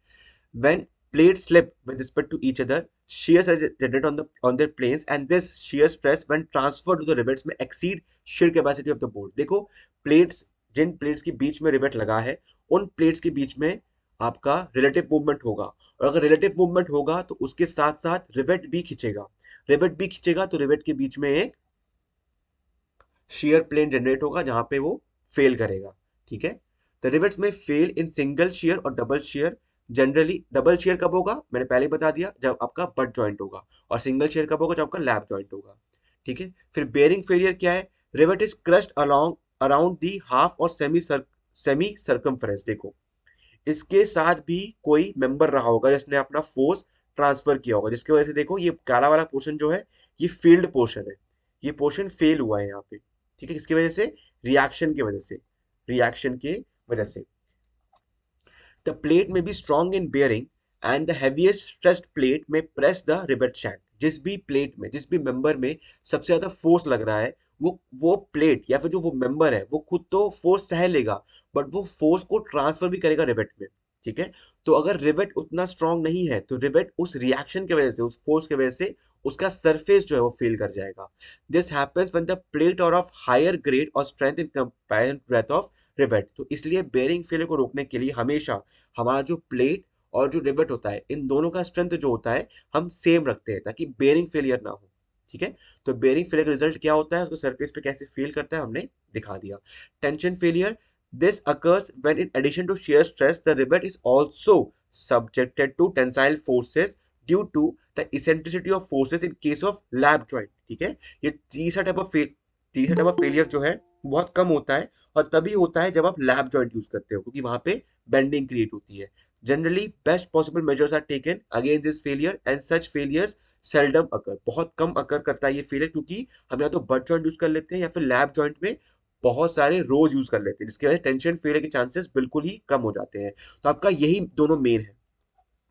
[SPEAKER 1] When plates slip with respect to each other, shears are generated on their planes, and this shear stress when transferred to the rivets may exceed shear capacity of the board. देखो, plates जिन plates के बीच में rivet लगा है उन plates के बीच में आपका relative movement होगा, और अगर रिलेटिव मूवमेंट होगा तो उसके साथ साथ रिवेट भी खींचेगा। रिवेट भी खींचेगा तो रिवेट के बीच में एक शेयर प्लेन जनरेट होगा जहां पे वो फेल करेगा। ठीक है, द रिवेट्स में फेल इन सिंगल शेयर और double share. Generally double share कब होगा, मैंने पहले ही बता दिया, जब आपका बट जॉइंट होगा, और सिंगल शेयर कब होगा, जब आपका लैप जॉइंट होगा। ठीक है, फिर बेयरिंग फेलियर क्या है, rivet is crushed along around the half और सेमी सर्कमफ्रेंस। देखो, इसके साथ भी कोई मेंबर रहा होगा जिसने अपना फोर्स ट्रांसफर किया होगा, जिसकी वजह से देखो ये काला वाला पोर्शन जो है ये फील्ड पोर्शन है, ये पोर्शन फेल हुआ है यहाँ पे। ठीक है, किसकी वजह से, रिएक्शन की वजह से, रिएक्शन की वजह से। The plate may be strong in bearing and the heaviest stressed plate may press the rivet shank। जिस भी प्लेट में, जिस भी मेंबर में सबसे ज्यादा फोर्स लग रहा है, वो प्लेट या फिर जो वो मेंबर है वो खुद तो फोर्स सह लेगा, बट वो फोर्स को ट्रांसफर भी करेगा रिवेट में। ठीक है, तो अगर रिवेट उतना स्ट्रांग नहीं है तो रिवेट उस रिएक्शन की वजह से, उस फोर्स की वजह से उसका सरफेस जो है वो फेल कर जाएगा। This happens when the plate are of higher grade or strength in comparison breadth of rivet. तो इसलिए बेयरिंग फेलियर को रोकने के लिए हमेशा हमारा जो प्लेट और जो रिवेट होता है इन दोनों का स्ट्रेंथ जो होता है हम सेम रखते हैं, ताकि बेयरिंग फेलियर ना हो। ठीक है, तो बेयरिंग फेलियर का रिजल्ट क्या होता है, उसको सरफेस पे कैसे फेल करता है हमने दिखा दिया। Tension failure, this occurs when in addition to shear stress the rivet is also subjected to tensile forces due to the eccentricity of forces in case of lap joint। ठीक है, ये तीसरा टाइप ऑफ फेलियर जो है बहुत कम होता है, और तभी होता है जब आप लैप जॉइंट यूज करते हो, क्योंकि वहां पे बेंडिंग क्रिएट होती है। Generally best possible measures are taken against this failure and such failures seldom occur. बहुत कम अकर करता है ये फेलियर, क्योंकि हम या तो बट जॉइंट यूज कर लेते हैं या फिर लैप जॉइंट में बहुत सारे रोज यूज कर लेते हैं, जिसकी वजह से टेंशन फेलियर के चांसेस बिल्कुल ही कम हो जाते हैं। तो आपका यही दोनों मेन है।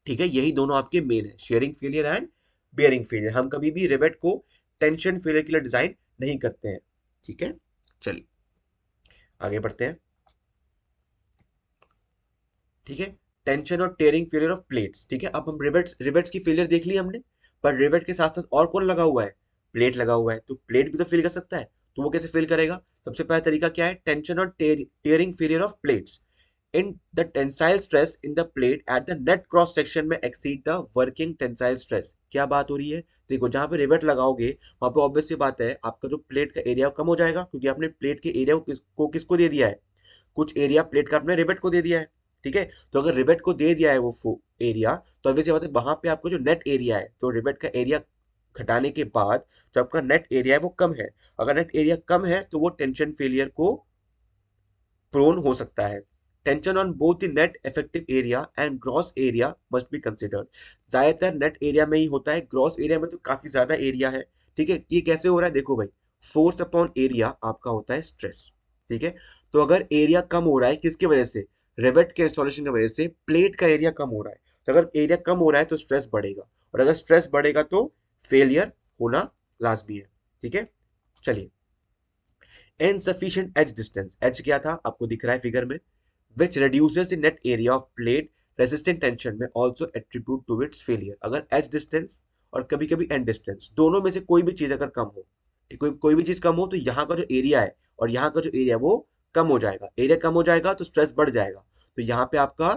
[SPEAKER 1] ठीक है, यही दोनों आपके मेन है, sharing failure and bearing failure. हम कभी भी रिवेट को टेंशन फेलियर के लिए डिजाइन नहीं करते हैं। ठीक है, चलिए आगे बढ़ते हैं। ठीक है, टेंशन और टेयरिंग फेलियर ऑफ प्लेट्स। ठीक है, अब हम रिवेट्स रिवेट्स की फेलियर देख ली हमने, पर रिवेट के साथ साथ और कौन लगा हुआ है, प्लेट लगा हुआ है, तो प्लेट भी तो फेल कर सकता है। तो वो कैसे फेल करेगा, सबसे पहला तरीका क्या है, टेंशन और tearing failure of plates. In the tensile stress in the plate at the net cross section में exceed the working tensile stress. क्या बात हो रही है, देखो जहां पे रिवेट लगाओगे वहां पे ऑब्वियस सी बात है आपका जो प्लेट का एरिया कम हो जाएगा, क्योंकि आपने प्लेट के एरिया किसको दे दिया है, कुछ एरिया प्लेट का अपने रिवेट को दे दिया है। ठीक है, तो अगर रिवेट को दे दिया है वो एरिया, तो ऑब्वियस सी बात है वहां पे आपको जो नेट एरिया है, तो रिवेट का एरिया घटाने के बाद जो आपका नेट एरिया है वो कम है। अगर नेट एरिया कम है तो वो टेंशन फेलियर को प्रोन हो सकता है। Tension on both the net effective area and gross area must be considered. ज्यादातर नेट एरिया में ही होता है, ग्रॉस एरिया में तो काफी ज्यादा एरिया है। ठीक है, ये कैसे हो रहा है, देखो भाई, फोर्स अपॉन एरिया आपका होता है स्ट्रेस। ठीक है, तो अगर एरिया कम हो रहा है किसकी वजह से, रिवेट के इंस्टॉलेशन की वजह से प्लेट का एरिया कम हो रहा है, तो अगर एरिया कम हो रहा है तो स्ट्रेस बढ़ेगा, और अगर स्ट्रेस बढ़ेगा तो फेलियर होना लाजमी है। ठीक है, चलिए, insufficient edge distance, edge क्या था आपको दिख रहा है फिगर में, which reduces the net area of plate resistant tension में also attribute to its failure। अगर edge distance और कभी कभी end distance दोनों में से कोई भी चीज अगर कम हो, कोई भी चीज कम हो, तो यहाँ का जो एरिया है और यहाँ का जो एरिया वो कम हो जाएगा, एरिया कम हो जाएगा तो स्ट्रेस बढ़ जाएगा, तो यहाँ पे आपका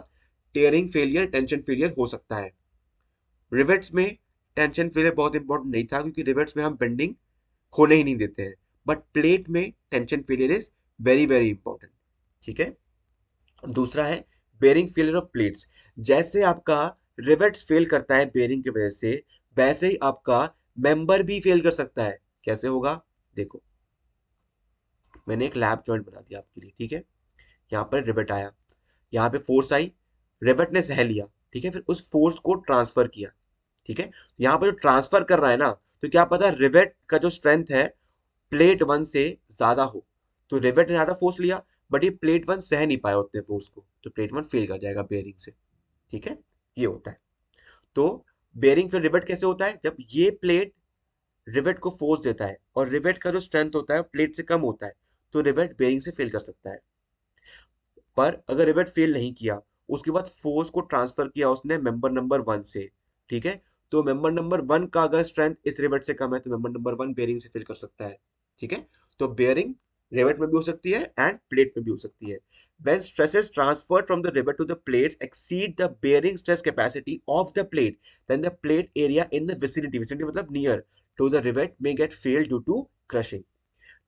[SPEAKER 1] टेयरिंग फेलियर, टेंशन फेलियर हो सकता है। रिवेट्स में टेंशन फेलियर बहुत इंपॉर्टेंट नहीं था, क्योंकि रिवेट्स में हम बेंडिंग होने ही नहीं देते हैं, बट प्लेट में tension failure is very very important. ठीक है, दूसरा है बेयरिंग फेलियर ऑफ प्लेट्स। जैसे आपका रिवेट्स फेल करता है बेयरिंग की वजह से, वैसे ही आपका मेंबर भी फेल कर सकता है। कैसे होगा, देखो मैंने एक लैप जॉइंट बना दिया आपके लिए। ठीक है, यहाँ पर रिवेट आया, यहाँ पे फोर्स आई, रिवेट ने सह लिया। ठीक है, फिर उस फोर्स को ट्रांसफर किया। ठीक है, यहाँ पर जो ट्रांसफर कर रहा है ना, तो क्या पता रिवेट का जो स्ट्रेंथ है प्लेट वन से ज्यादा हो, तो रिवेट ने ज्यादा फोर्स लिया, बट ये प्लेट वन सह नहीं पाया उतने फोर्स को, तो प्लेट वन फेल कर जाएगा बेयरिंग से। ठीक है, ये होता है। तो बेयरिंग फिर रिवेट कैसे होता है, जब ये प्लेट रिवेट को फोर्स देता है और रिवेट का जो स्ट्रेंथ होता है प्लेट से कम होता है, तो रिवेट बेयरिंग से फेल कर सकता है। पर अगर रिवेट फेल नहीं किया, उसके बाद फोर्स को ट्रांसफर किया उसने मेंबर नंबर वन से, ठीक है, तो मेंबर नंबर वन का अगर स्ट्रेंथ इस रिवेट से कम है तो मेंबर नंबर वन बेयरिंग से फेल कर सकता है। ठीक है, तो बेयरिंग रिवेट में भी हो सकती है एंड प्लेट में भी हो सकती है। When stresses transferred from the rivet to the plates exceed the bearing stress capacity of the plate, then the plate area in the vicinity मतलब near to the rivet may get failed due to crushing.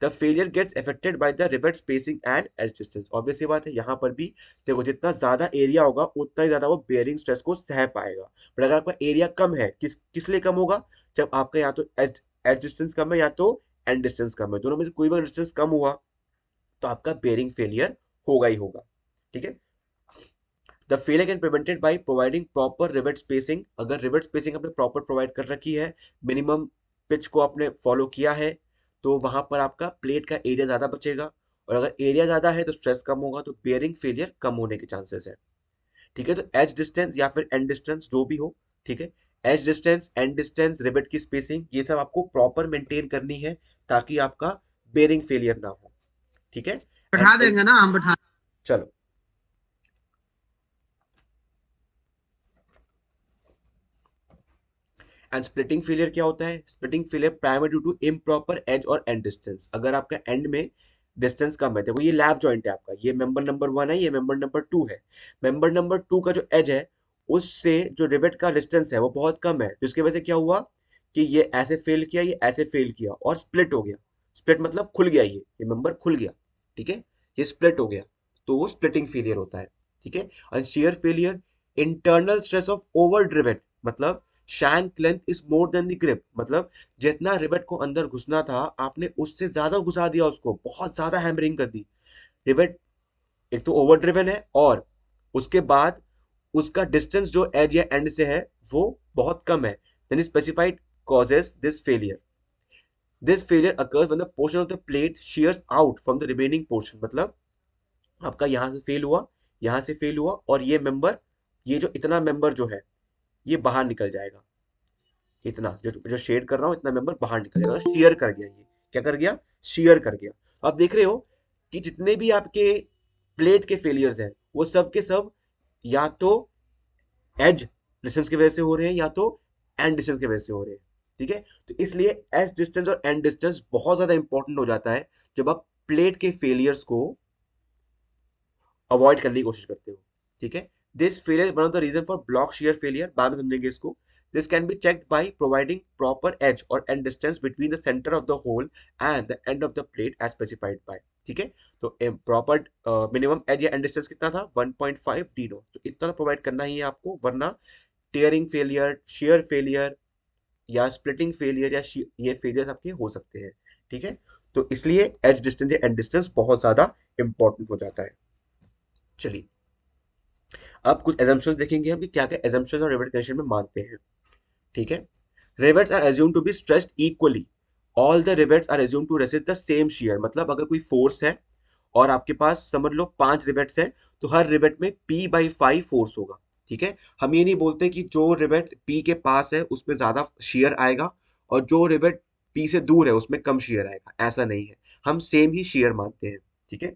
[SPEAKER 1] The failure gets affected by the rivet spacing and edge distance. Obvious सी बात है, यहाँ पर भी देखो जितना ज्यादा area होगा उतना ही ज्यादा वो बेयरिंग स्ट्रेस को सह पाएगा। बट अगर आपका एरिया कम है, किस लिए कम होगा? जब आपका या तो एज एज डिस्टेंस कम है या तो एंड डिस्टेंस कम है, दोनों में से कोई भी डिस्टेंस कम हुआ तो आपका बेयरिंग फेलियर होगा ही होगा। ठीक है। The failure can prevented by providing proper rivet spacing. अगर रिवेट स्पेसिंग आपने प्रॉपर प्रोवाइड कर रखी है, मिनिमम पिच को आपने फॉलो किया है, तो वहां पर आपका प्लेट का एरिया ज्यादा बचेगा। और अगर एरिया ज्यादा है तो स्ट्रेस कम होगा, तो बेयरिंग फेलियर कम होने के चांसेस है। ठीक है। तो एज डिस्टेंस या फिर एंड डिस्टेंस जो भी हो, ठीक है, edge distance, end distance, rivet की स्पेसिंग, ये सब आपको प्रॉपर मेंटेन करनी है ताकि आपका बेयरिंग फेलियर ना हो। ठीक है।
[SPEAKER 3] बैठा
[SPEAKER 1] एंड
[SPEAKER 3] देंगे ना हम, बैठा।
[SPEAKER 1] चलो, एंड स्प्लिटिंग फेलियर क्या होता है? Splitting failure primary due to improper edge और एंड डिस्टेंस। अगर आपका एंड में डिस्टेंस कम है, देखो ये लैप जॉइंट है आपका, ये मेंबर नंबर 1 है, ये मेंबर नंबर 2 है। मेंबर नंबर 2 का जो एज है उससे जो रिवेट का डिस्टेंस है वो बहुत कम है, जिसकी वजह से क्या हुआ कि ये ऐसे फेल किया, ये ऐसे फेल किया और स्प्लिट हो गया। स्प्लिट मतलब खुल गया, ये मेंबर खुल गया। ठीक है, ये स्प्लिट हो गया, तो वो स्प्लिटिंग फेलियर होता है। ठीक है। और shear failure, internal stress of over the rivet, मतलब shank length is more than the grip, मतलब जितना रिवेट को अंदर घुसना था आपने उससे ज्यादा घुसा दिया, उसको बहुत ज्यादा हैमरिंग कर दी। रिवेट एक तो ओवर ड्रिवन है और उसके बाद उसका डिस्टेंस जो एज या एंड से है वो बहुत कम है, then specified causes this failure. This failure occurs when the portion of the plate shears out from the remaining portion, मतलब आपका यहां से फेल हुआ, यहां से फेल हुआ और ये मेंबर, ये जो इतना मेंबर जो है ये बाहर निकल जाएगा। इतना जो जो शेड कर रहा हूं इतना मेंबर बाहर निकल जाएगा, शेयर कर गया। ये क्या कर गया? शेयर कर गया। आप देख रहे हो कि जितने भी आपके प्लेट के फेलियर्स हैं वो सब के सब या तो एज डिस्टेंस की वजह से हो रहे हैं या तो एंड डिस्टेंस की वजह से हो रहे हैं। ठीक है। तो इसलिए एज डिस्टेंस और एंड डिस्टेंस बहुत ज्यादा इंपॉर्टेंट हो जाता है जब आप प्लेट के फेलियर्स को अवॉइड करने की कोशिश करते हो। ठीक है। This failure one of the reason for block shear failure, बाद में समझेंगे इसको। This can be checked by providing proper edge और end distance between the centre of the hole and the end of the plate as specified by. ठीक है। तो proper minimum edge या end distance कितना था? 1.5 डीनो, तो इतना provide करना ही है आपको, वरना टीयरिंग फेलियर, शेयर फेलियर या स्प्लिटिंग फेलियर या ये फेलियर आपके हो सकते हैं। ठीक है। तो इसलिए एज डिस्टेंस या एंड डिस्टेंस बहुत ज्यादा इंपॉर्टेंट हो जाता है। चलिए, अब कुछ एजम्पशंस देखेंगे हम कि क्या क्या एजम्पशंस और रिवेट कंडीशन में मानते हैं। ठीक है। Rivets are assumed to be stressed equally, all the rivets are assumed to resist the same shear, मतलब अगर कोई फोर्स है और आपके पास समझ लो 5 रिवेट्स है तो हर रिवेट में P/5 फोर्स होगा। ठीक है। हम ये नहीं बोलते कि जो रिवेट P के पास है उसमें ज्यादा शेयर आएगा और जो रिवेट P से दूर है उसमें कम शेयर आएगा, ऐसा नहीं है, हम सेम ही शेयर मानते हैं। ठीक है।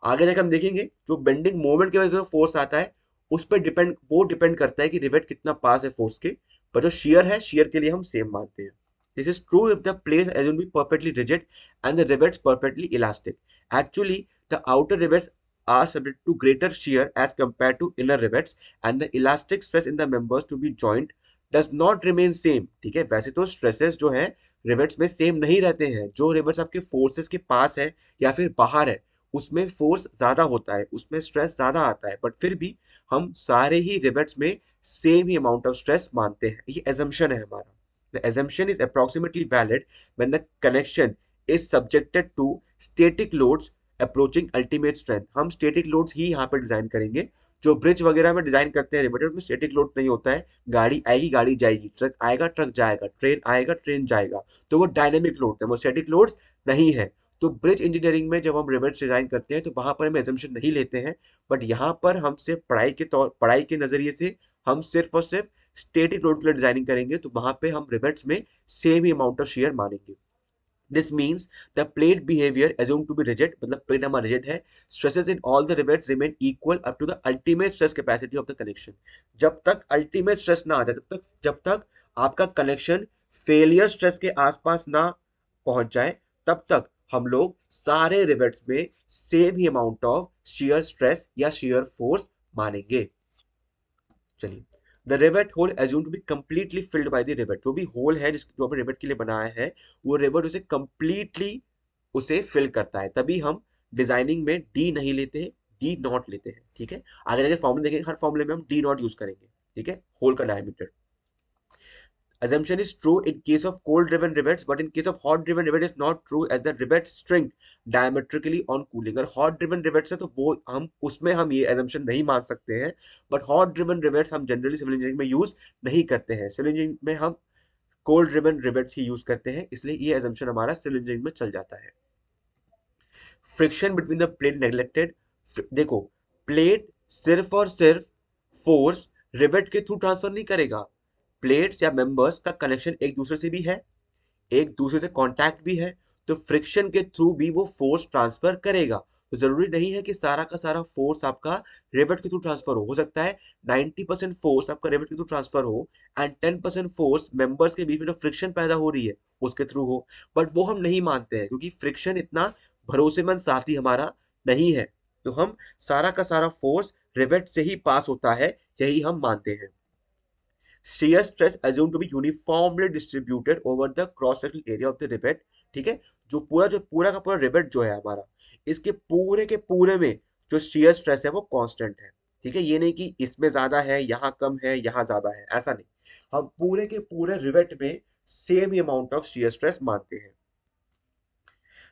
[SPEAKER 1] आगे जाकर हम देखेंगे जो बेंडिंग मोमेंट की वजह से फोर्स आता है उस पर डिपेंड करता है कि रिवेट कितना पास है फोर्स के, पर जो शेयर है शेयर के लिए हम सेम मानते हैं। This is true if the plate assumed to be perfectly rigid and the rivets perfectly elastic. Actually, the outer rivets are subject to greater shear as compared to inner rivets and the elastic stress in the members to be joint does not remain same. ठीक है। वैसे तो stresses जो है rivets में same नहीं रहते हैं, जो रिवेट्स आपके फोर्सेस के पास है या फिर बाहर है उसमें फोर्स ज्यादा होता है, उसमें स्ट्रेस ज्यादा आता है, बट फिर भी हम सारे ही रिवेट्स में सेम ही अमाउंट ऑफ स्ट्रेस मानते हैं। ये assumption है हमारा। The assumption is approximately valid when the connection is subjected to static loads approaching ultimate strength. हम static loads ही यहाँ पर डिजाइन करेंगे। जो ब्रिज वगैरह में डिजाइन करते हैं रिवेटर में स्टेटिक लोड नहीं होता है, गाड़ी आएगी गाड़ी जाएगी, ट्रक आएगा ट्रक जाएगा, ट्रेन आएगा ट्रेन जाएगा, तो वो डायनेमिक लोड है, वो स्टैटिक लोड्स नहीं है। तो ब्रिज इंजीनियरिंग में जब हम रिवेट्स डिजाइन करते हैं तो वहां पर हम एजम्पशन नहीं लेते हैं, बट यहाँ पर हम सिर्फ पढ़ाई के नजरिए से हम सिर्फ और सिर्फ स्टेटिक लोड के लिए डिजाइनिंग करेंगे, तो वहां पे हम रिवेट्स में सेम ही अमाउंट ऑफ शेयर मानेंगे। This means the plate behaviour assumed to be rigid, मतलब प्लेट हमारा रिजिड है, stresses in all the rivets remain equal up to the ultimate stress capacity of the connection. जब तक ultimate stress ना आ जाए, जब तक आपका कनेक्शन फेलियर स्ट्रेस के आसपास ना पहुंच जाए, तब तक हम लोग सारे रिवेट्स में सेम ही अमाउंट ऑफ शियर स्ट्रेस या शियर फोर्स मानेंगे। चलिए, the rivet hole assume to be completely filled by the rivet. जो भी होल है जिस जो रिवेट के लिए बनाया है, वो रिवेट उसे कंप्लीटली उसे फिल करता है, तभी हम डिजाइनिंग में डी नहीं लेते हैं, डी नॉट लेते हैं। ठीक है, आगे जाके फॉर्मूले देखेंगे, हर फॉर्मूले में हम डी नॉट यूज करेंगे। ठीक है, होल का diameter assumption is true in case of cold driven rivets, but in case of hot driven rivet is not true as the rivets shrink diametrically on cooling। अगर hot driven rivets है तो वो हम उसमें हम ये assumption नहीं मान सकते हैं, but hot driven rivets हम generally civil engineering में यूज नहीं करते हैं। civil engineering में हम cold driven rivets ही यूज करते हैं, इसलिए ये assumption हमारा civil engineering में चल जाता है। Friction between the plate neglected. देखो, प्लेट सिर्फ और सिर्फ फोर्स रिवेट के थ्रू ट्रांसफर नहीं करेगा, प्लेट्स या मेंबर्स का कनेक्शन एक दूसरे से भी है, एक दूसरे से कांटेक्ट भी है, तो फ्रिक्शन के थ्रू भी वो फोर्स ट्रांसफर करेगा। तो जरूरी नहीं है कि सारा का सारा फोर्स आपका रिवेट के थ्रू ट्रांसफर हो सकता है 90% फोर्स आपका रिवेट के थ्रू ट्रांसफर हो एंड 10% फोर्स मेंबर्स के बीच में जो फ्रिक्शन पैदा हो रही है उसके थ्रू हो। बट वो हम नहीं मानते हैं क्योंकि फ्रिक्शन इतना भरोसेमंद साथी हमारा नहीं है, तो हम सारा का सारा फोर्स रिवेट से ही पास होता है, यही हम मानते हैं। shear stress assumed to be uniformly distributed over the cross sectional area of the rivet। ठीक है, जो पूरा का पूरा रिवेट जो है हमारा, इसके पूरे के पूरे में जो shear stress है वो कांस्टेंट है। ठीक है, ये नहीं कि इसमें ज्यादा है यहाँ कम है यहाँ ज्यादा है, ऐसा नहीं, हम पूरे के पूरे रिवेट में सेम ही अमाउंट ऑफ shear stress मानते हैं।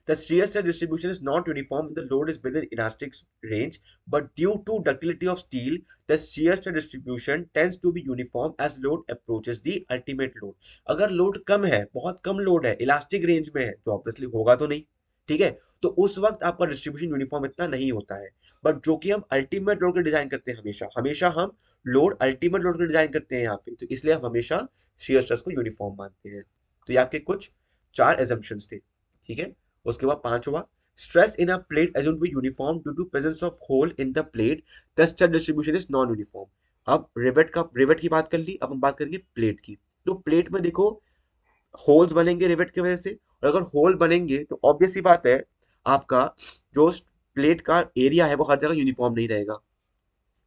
[SPEAKER 1] The shear stress distribution is not uniform when the load is within elastic range, but due to ductility of steel, the shear stress distribution tends to be uniform as load approaches the ultimate load। अगर load कम है, बहुत कम load है, elastic range में है, जो obviously होगा तो नहीं, ठीक है, तो उस वक्त आपका डिस्ट्रीब्यूशन यूनिफॉर्म इतना नहीं होता है। बट जो कि हम अल्टीमेट लोड का डिजाइन करते हैं, हमेशा हमेशा हम लोड अल्टीमेट लोड का डिजाइन करते हैं यहाँ पे, तो इसलिए हम हमेशा shear stress को यूनिफॉर्म मानते हैं। तो ये आपके कुछ 4 एजम्पशंस थे। ठीक है, उसके बाद पांचवा, stress in a plate assumed to be uniform due to presence of hole in the plate, the stress distribution is non uniform। अब रिवेट की बात कर ली, अब हम बात करेंगे प्लेट की। तो प्लेट में देखो, होल्स बनेंगे रिवेट की वजह से, और अगर होल बनेंगे तो ऑब्वियस सी बात है, आपका जो प्लेट का एरिया है वो हर जगह यूनिफॉर्म नहीं रहेगा।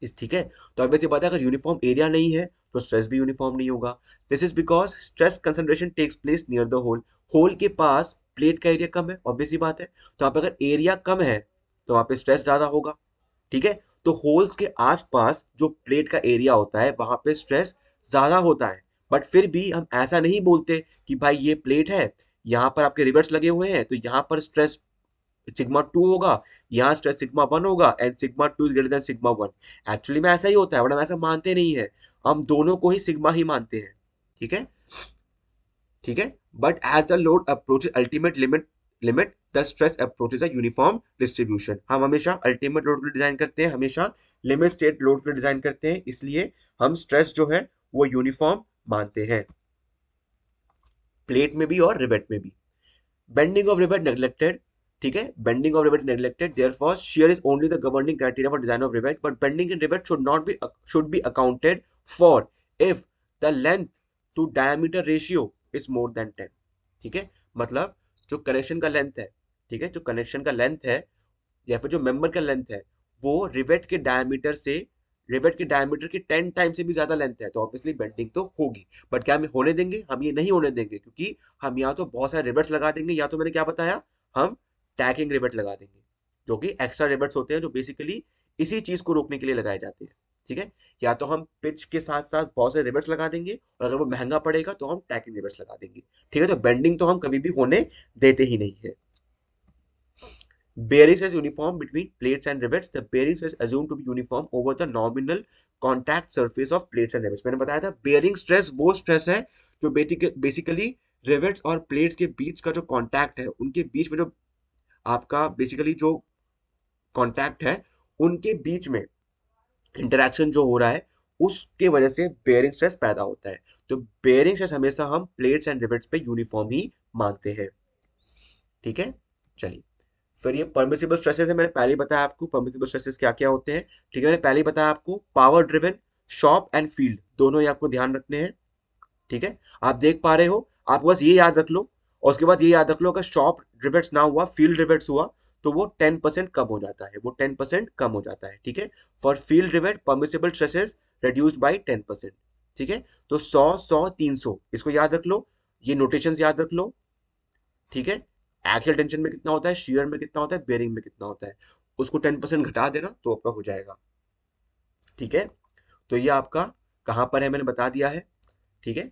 [SPEAKER 1] इस ठीक है, तो ऑब्वियस सी बात है, अगर यूनिफॉर्म एरिया नहीं है तो स्ट्रेस भी यूनिफॉर्म नहीं होगा। This is because stress concentration takes place near the hole. Hole के पास प्लेट का एरिया कम है, ऑब्वियस सी बात है, तो आप अगर एरिया कम है तो वहां पे स्ट्रेस ज्यादा होगा। ठीक है, तो होल्स के आसपास जो प्लेट का एरिया होता है वहां पे स्ट्रेस ज्यादा होता है, बट फिर भी हम ऐसा नहीं बोलते कि भाई ये प्लेट है, यहाँ पर आपके रिवर्स लगे हुए हैं तो यहाँ पर स्ट्रेस सिग्मा 2 होगा, यहाँ स्ट्रेस सिग्मा 1 होगा and sigma 2 is greater than sigma 1। Actually में ऐसा ही होता है, बट हम ऐसा मानते नहीं है, हम दोनों को ही सिग्मा ही मानते हैं। ठीक है, ठीक है, but as the load approaches ultimate limit the stress approaches a uniform distribution. हम हमेशा अल्टीमेट लोड के लिए डिजाइन करते हैं, हमेशा लिमिट स्टेट लोड के लिए डिजाइन करते हैं, इसलिए हम स्ट्रेस जो है वो यूनिफॉर्म मानते हैं, प्लेट में भी और रिवेट में भी। Bending of rivet neglected. ठीक है, bending of rivet neglected, therefore shear is only the governing criteria for design of rivet, but bending in rivet should be accounted for if the length to diameter ratio is more than 10। ठीक है, मतलब जो connection का length है, ठीक है, जो connection का लेंथ है या फिर जो मेंबर का लेंथ है, वो रिवेट के डायमीटर के 10 टाइम से भी ज्यादा लेंथ है, तो ऑब्वियसली बेंडिंग तो होगी। बट क्या हम होने देंगे? हम ये नहीं होने देंगे, क्योंकि हम या तो बहुत सारे रिवेट्स लगा देंगे, या तो मैंने क्या बताया, हम टैगिंग रिवेट लगा देंगे, जो कि एक्स्ट्रा रिवेट्स होते हैं, जो बेसिकली इसी चीज को रोकने के लिए लगाए जाते हैं। ठीक है, या तो हम पिच के साथ साथ बहुत सारे रिवेट्स लगा देंगे, और अगर वो महंगा पड़ेगा तो हम टैगिंग रिवेट्स लगा देंगे। ठीक है, तो बेंडिंग तो हम कभी भी होने देते ही नहीं है। Bearing stress uniform between plates and rivets, the bearing stress assumed to be uniform over the nominal contact surface of plates and rivets। मैंने बताया था bearing stress वो stress है जो बेसिकली रिवेट्स और प्लेट्स के बीच का जो कांटेक्ट है, उनके बीच में जो आपका बेसिकली जो कांटेक्ट है, उनके बीच में इंटरेक्शन जो हो रहा है, उसके वजह से बेयरिंग स्ट्रेस पैदा होता है। तो बेयरिंग स्ट्रेस हमेशा हम प्लेट्स एंड रिवेट्स पे यूनिफॉर्म ही मानते हैं। ठीक है, चलिए, फिर ये परमिसिबल स्ट्रेसेस है, मैंने पहले ही बताया आपको परमिसिबल स्ट्रेसेस क्या क्या होते हैं। ठीक है, मैंने पहले ही बताया आपको, power driven, shop and field, दोनों ही आपको ध्यान रखने हैं। ठीक है, आप देख पा रहे हो, आप बस ये याद रख लो, और उसके बाद ये याद रख लो, अगर शॉप रिवेट्स ना हुआ, फील्ड रिवेट्स हुआ, तो वो 10% कम हो जाता है, वो 10% कम हो जाता है, ठीक है। For field rivet permissible stresses reduced by 10%, ठीक है। तो 100 100 300 इसको याद रख लो, ये नोटेशंस याद रख लो, ठीक है। एक्सियल टेंशन में कितना होता है, शियर में कितना होता है, बेरिंग में कितना होता है, उसको 10% घटा देना तो आपका हो जाएगा, ठीक है। तो ये आपका कहाँ पर है मैंने बता दिया है, ठीक है।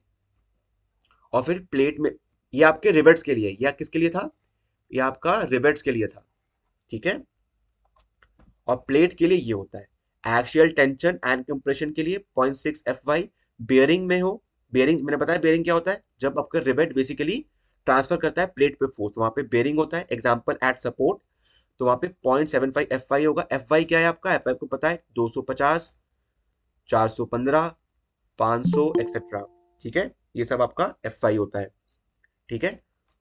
[SPEAKER 1] और फिर प्लेट में, ये आपके रिवेट्स के लिए, या किसके लिए था, ये आपका रिवेट्स के लिए था, ठीक है। और प्लेट के लिए ये होता है एक्सियल टेंशन एंड कंप्रेशन के लिए 0.6 FY, बेयरिंग में हो, बेयरिंग मैंने बताया बेयरिंग क्या होता है, जब आपका रिवेट बेसिकली ट्रांसफर करता है प्लेट पे फोर्स, वहां पे बेयरिंग होता है, एग्जांपल एट सपोर्ट, तो वहां पे 0.75 FY होगा। FY क्या है आपका, FY को पता है, 250, 415, 500 एक्सेट्रा, ठीक है। ये सब आपका FY होता है, ठीक है।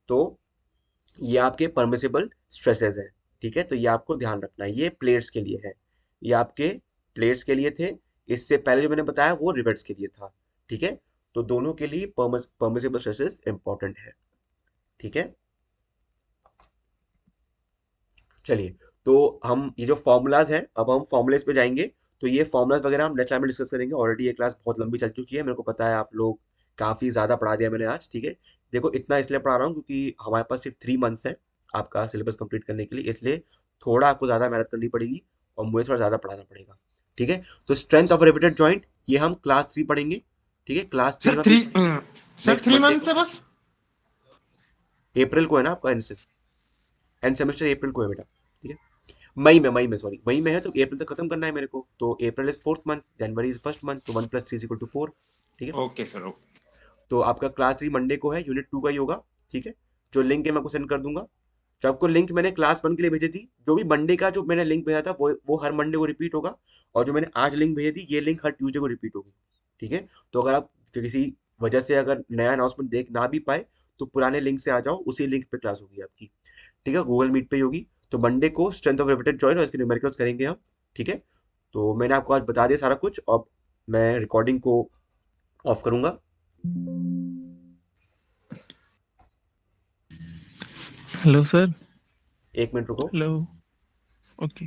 [SPEAKER 1] तो ये आपके परमिसिबल स्ट्रेसेस हैं, ठीक है। तो ये आपको ध्यान रखना है, ये प्लेट्स के लिए है, ये आपके प्लेट्स के लिए थे। इससे पहले जो मैंने बताया वो रिवेट्स के लिए था, ठीक है। तो दोनों के लिए परमिसिबल स्ट्रेसेस इंपॉर्टेंट है, ठीक है। चलिए, तो हम ये जो फॉर्मूलाज हैं, अब हम फॉर्मूलेस पे जाएंगे। तो ये फॉर्मूलाज वगैरह हम नेक्स्ट टाइम में डिस्कस करेंगे, ऑलरेडी ये क्लास बहुत लंबी चल चुकी है, मेरे को पता है आप लोग काफ़ी ज़्यादा पढ़ा दिया मैंने आज, ठीक है। देखो इतना इसलिए पढ़ा रहा हूँ क्योंकि हमारे पास सिर्फ 3 मंथ्स है आपका सिलेबस कंप्लीट करने के लिए, इसलिए थोड़ा आपको ज़्यादा मेहनत करनी पड़ेगी और मुझे थोड़ा ज़्यादा पढ़ाना पड़ेगा, ठीक है। तो स्ट्रेंथ ऑफ रिवेटेड जॉइंट ये हम क्लास 3 पढ़ेंगे, ठीक है, क्लास 3
[SPEAKER 3] सर
[SPEAKER 1] में हम ये
[SPEAKER 3] थ्री
[SPEAKER 1] पढ़ेंगे
[SPEAKER 3] sir
[SPEAKER 1] next
[SPEAKER 3] three
[SPEAKER 1] Monday
[SPEAKER 3] month
[SPEAKER 1] को।
[SPEAKER 3] से बस।
[SPEAKER 1] अप्रैल को है ना आपका एंड सेमेस्टर अप्रैल को है बेटा, ठीक है। मई में सॉरी, मई में है तो अप्रैल तक खत्म करना है मेरे को, तो April is 4th month, January is 1st month, तो 1 + 3 = 4, ठीक है।
[SPEAKER 3] Okay sir okay.
[SPEAKER 1] तो आपका क्लास 3 मंडे को है, यूनिट 2 का ही होगा, ठीक है। जो लिंक है मैं आपको सेंड कर दूंगा। जो आपको लिंक मैंने क्लास 1 के लिए भेजी थी, जो भी मंडे का जो मैंने लिंक भेजा था वो हर मंडे को रिपीट होगा, और जो मैंने आज लिंक भेजी थी ये लिंक हर ट्यूसडे को रिपीट होगी, ठीक है। तो अगर आप किसी वजह से अगर नया अनाउंसमेंट देख ना भी पाए, तो पुराने लिंक से आ जाओ, उसी लिंक पे क्लास होगी आपकी, ठीक है, गूगल मीट पे ही होगी। तो मंडे को स्ट्रेंथ ऑफ रिवेटेड जॉइंट और इसके न्यूमेरिकल्स करेंगे हम, ठीक है। तो मैंने आपको आज बता दिया सारा कुछ, अब मैं रिकॉर्डिंग को ऑफ करूंगा।
[SPEAKER 4] Hello sir.
[SPEAKER 1] 1 मिनट रुको।
[SPEAKER 4] हेलो। ओके।